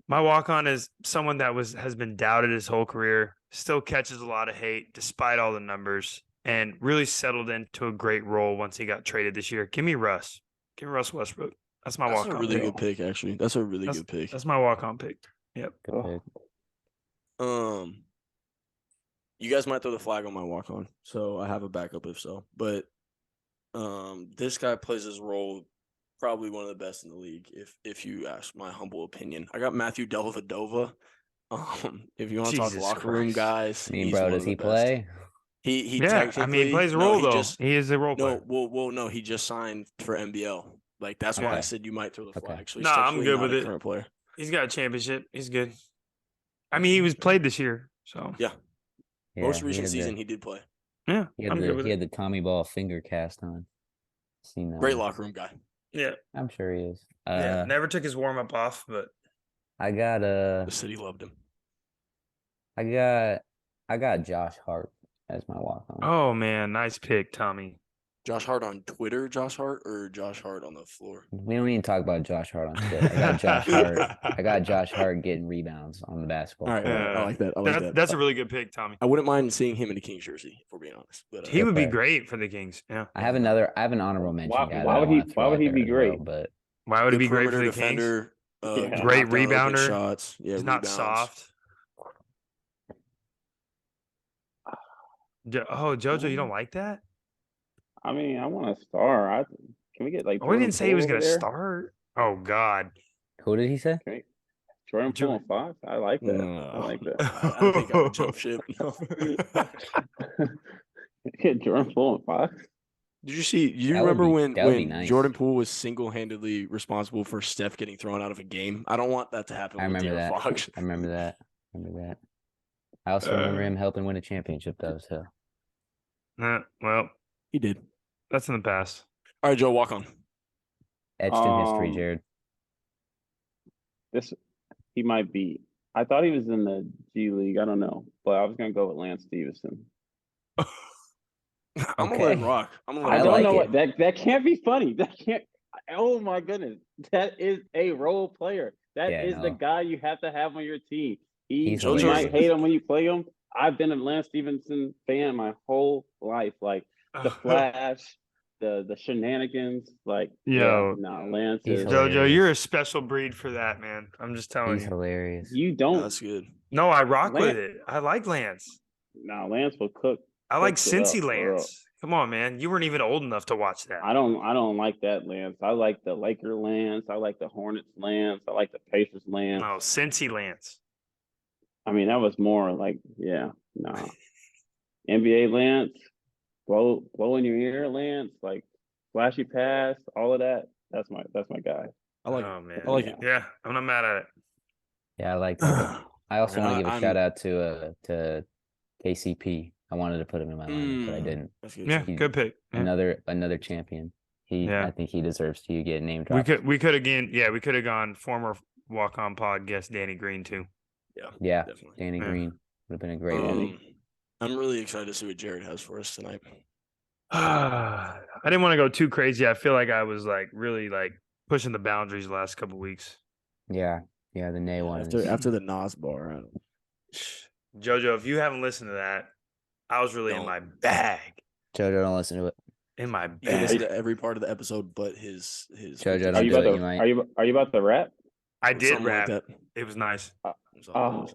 my walk-on is someone that has been doubted his whole career, still catches a lot of hate despite all the numbers, and really settled into a great role once he got traded this year. Give me Russ. Give me Russ Westbrook. That's my That's walk-on a really pick. good pick, actually. That's a really good pick. That's my walk-on pick. Yep. Good pick. You guys might throw the flag on my walk on, so I have a backup if so. But this guy plays his role probably one of the best in the league, if you ask my humble opinion. I got Matthew Dellavedova. If you want to talk Jesus locker room Christ. guys, I mean, he's bro, one does of the he best. play? He Yeah, technically I mean, he plays a no, role, he though. just He is a role player. no, he just signed for NBL. Like that's why I Okay. said you might throw the Okay. flag. So he's Nah, I'm technically good not with a it. current player. He's got a championship. He's good. I mean, he was played this year, so Yeah. Yeah, Most he recent had season the, he did play. yeah, he had I'm the good with he had it. the Tommy Ball finger cast on. Seen that Great one. locker room guy. Yeah, I'm sure he is. yeah. Never took his warm up off, but I got The city loved him. I got Josh Hart as my walk on. oh man, nice pick, Tommy. Josh Hart on Twitter, Josh Hart, or Josh Hart on the floor? We don't even talk about Josh Hart on Twitter. I got Josh Hart. I got Josh Hart getting rebounds on the basketball All right, court. I like that. I like that. That's a really good pick, Tommy. I wouldn't mind seeing him in a Kings jersey, if we're being honest. But He Good would be player. great for the Kings. Yeah. I have an honorable mention Why- guy. why that I would he- wanna throw why would out he there be as well, great? but Why would he good be great for perimeter the Kings? defender, Yeah. can Great knock down open rebounder. shots. Yeah, He's not rebounds. soft. Oh, Jojo, you don't like that? I mean, I want a star. Can we get like Oh, we Jordan didn't say he was Poole going over to there? start. Oh God. who did he say? Jordan Poole Jordan- on five. I like that. No. I like that. I think I would jump ship. No. Get Jordan Poole on five. Did you see? Do you That would remember be- that would be when nice. Jordan Poole was single-handedly responsible for Steph getting thrown out of a game? I don't want that to happen. I with remember De'Aaron that. Fox. I remember that. I also remember him helping win a championship though, so Well, He did. that's in the past. All right, Joe, walk on. etched in history, Jared. He might be. I thought he was in the G League. I don't know, but I was gonna go with Lance Stevenson. I'm gonna let Okay. him rock. I'm gonna I let him don't like know it. what that can't be funny. That can't. Oh my goodness, that is a role player. That Yeah, is the no. guy you have to have on your team. He's You might hilarious. hate him when you play him. I've been a Lance Stevenson fan my whole life. Like the flash, the shenanigans. Like Yo. Lance He's is. hilarious. Jojo, you're a special breed for that, man. I'm just telling He's you. hilarious. You No, don't. that's good. No, I rock with Lance- it. I like Lance. No, Lance will cook. I like Cooks it up, Cincy for real. Lance. Come on, man. You weren't even old enough to watch that. I don't like that Lance. I like the Laker Lance. I like the Hornets Lance. I like the Pacers Lance. No, Cincy Lance. I mean, that was more like, NBA Lance, blow in your ear Lance, like flashy pass, all of that. That's my guy. I like Oh it. man. I like Yeah, I'm not mad at it. Yeah, I like that. I also want to give a I'm- shout out to KCP. I wanted to put him in my lineup, but I Mm. didn't. That's good. Yeah, too. good pick. Yeah. Another champion. Yeah. I think he deserves to get named. We could have gone former walk on pod guest Danny Green too. Yeah, Definitely. Danny Yeah. Green would have been a great one. I'm really excited to see what Jared has for us tonight. I didn't want to go too crazy. I feel like I was like really like pushing the boundaries the last couple weeks. Yeah, the Nay one is After the Nas bar, I don't, Jojo, if you haven't listened to that, I was really in Don't. my bag. Jojo. Don't listen to it. In my you can listen bag. to every part of the episode, but his. Jojo, Are don't you do about it. to You might. are you about to rap? I did Something rap. like that. It was nice. It was off.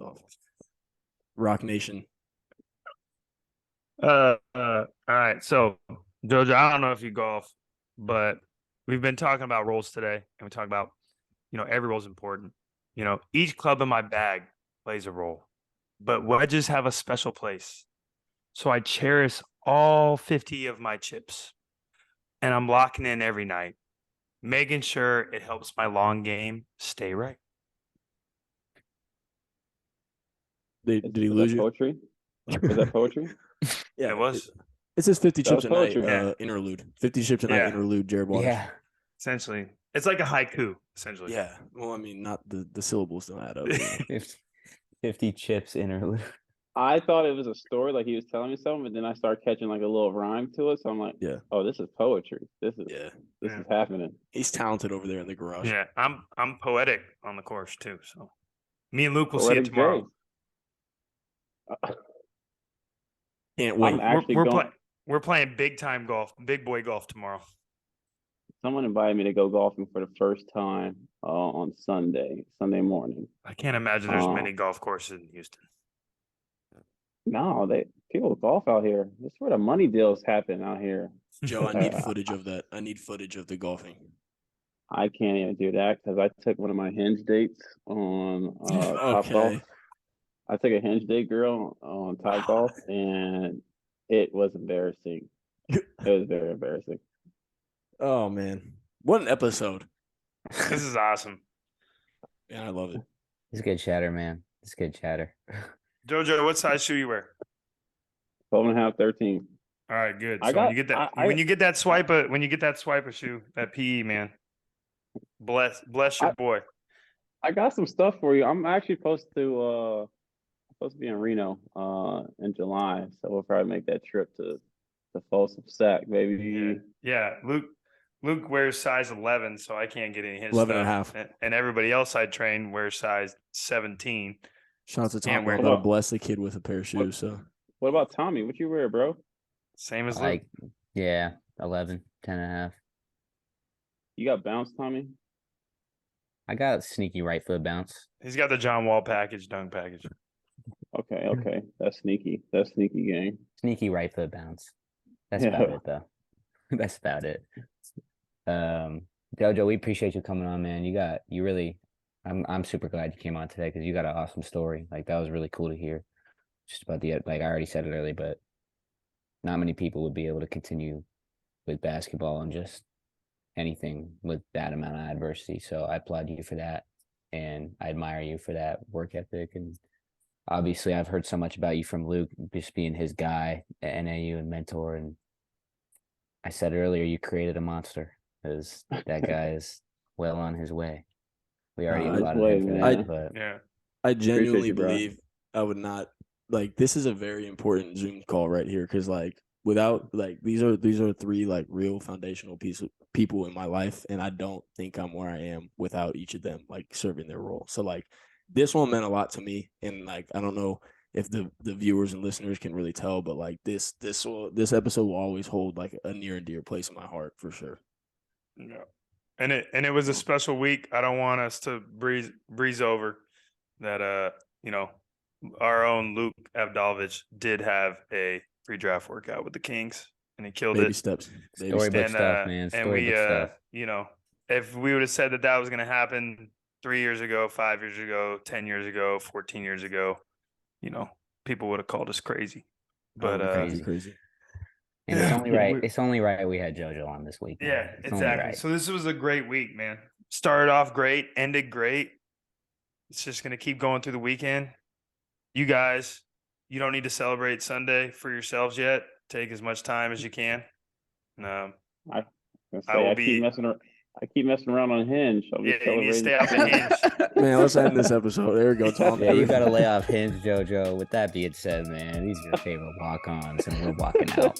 Rock Nation. All right. So, Jojo, I don't know if you golf, but we've been talking about roles today, and we talk about, every role's important. Each club in my bag plays a role, but wedges have a special place. So I cherish all 50 of my chips, and I'm locking in every night, making sure it helps my long game stay right. Did he Was lose that you? poetry? Was that poetry? Yeah, it was. It says 50 That chips was a night poetry. interlude. 50 chips a night Yeah. interlude, Jared Waters. Yeah. Essentially. It's like a haiku, essentially. Yeah. Well, I mean, not the syllables don't add up. 50 chips interlude. I thought it was a story, like he was telling me something, but then I started catching like a little rhyme to it. So I'm like, Yeah. oh, this is poetry. This is Yeah. this Yeah. is happening. He's talented over there in the garage. Yeah, I'm poetic on the course too. So me and Luke will see Poetic it tomorrow. Jay. Can't wait. I'm actually We're playing big time golf, big boy golf tomorrow. Someone invited me to go golfing for the first time on Sunday morning. I can't imagine there's many golf courses in Houston. No, people golf out here. That's where the money deals happen out here. Joe, I need footage of that. I need footage of the golfing. I can't even do that because I took one of my hinge dates on Top Golf. Okay. I took a hinge date girl on Top Golf, and it was embarrassing. It was very embarrassing. Oh man, what an episode! This is awesome. Yeah, I love it. It's good chatter, man. It's good chatter. Jojo, what size shoe you wear? 12.5, 13. All right, good. I So when got- you get that, I- when you get that swiper shoe, that PE man, bless your boy. I got some stuff for you. I'm actually supposed to be in Reno in July, so we'll probably make that trip to Folsom Sac, baby. Yeah. Luke wears size 11, so I can't get any of his 11 and a stuff. half. And everybody else I train wears size 17. Shout out to Can't Tom. wear I gotta bless the kid with a pair of shoes. So What about Tommy? What you wear, bro? Same as Luke. Like, yeah, 11, 10 and a half. You got bounce, Tommy? I got sneaky right foot bounce. He's got the John Wall dunk package. Okay. That's sneaky. That's sneaky gang. Sneaky right foot bounce. That's Yeah. about it, though. That's about it. Jojo, we appreciate you coming on, man. I'm super glad you came on today because you got an awesome story. Like, that was really cool to hear. Just about like I already said it earlier, but not many people would be able to continue with basketball and just anything with that amount of adversity. So I applaud you for that, and I admire you for that work ethic. And obviously, I've heard so much about you from Luke, just being his guy at NAU and mentor. And I said earlier, you created a monster, because that guy is well on his way. We already applauded him for that, but Yeah. I genuinely you, bro. believe I would not like. This is a very important Zoom call right here because without these are three real foundational people in my life, and I don't think I'm where I am without each of them serving their role. So this one meant a lot to me, and I don't know if the viewers and listeners can really tell, but this episode will always hold a near and dear place in my heart for sure. Yeah. And it was a special week. I don't want us to breeze over that our own Luke Avdalovich did have a pre-draft workout with the Kings, and he killed Baby it. steps. Baby storybook steps. stuff, man. And we Storybook stuff. if we would have said that was going to happen 3 years ago, 5 years ago, 10 years ago, 14 years ago, people would have called us crazy. But crazy. And it's only right. It's only right we had Jojo on this week. Man. Yeah, It's only exactly. right. So this was a great week, man. Started off great, ended great. It's just going to keep going through the weekend. You guys, you don't need to celebrate Sunday for yourselves yet. Take as much time as you can. I I will keep messing around on Hinge. I'll be Yeah, you need to stay celebrating. off the Hinge. Man, let's end this episode. There we go, Tom. Yeah, you got to lay off Hinge, Jojo. With that being said, man, these are your favorite walk-ons, and we're walking out.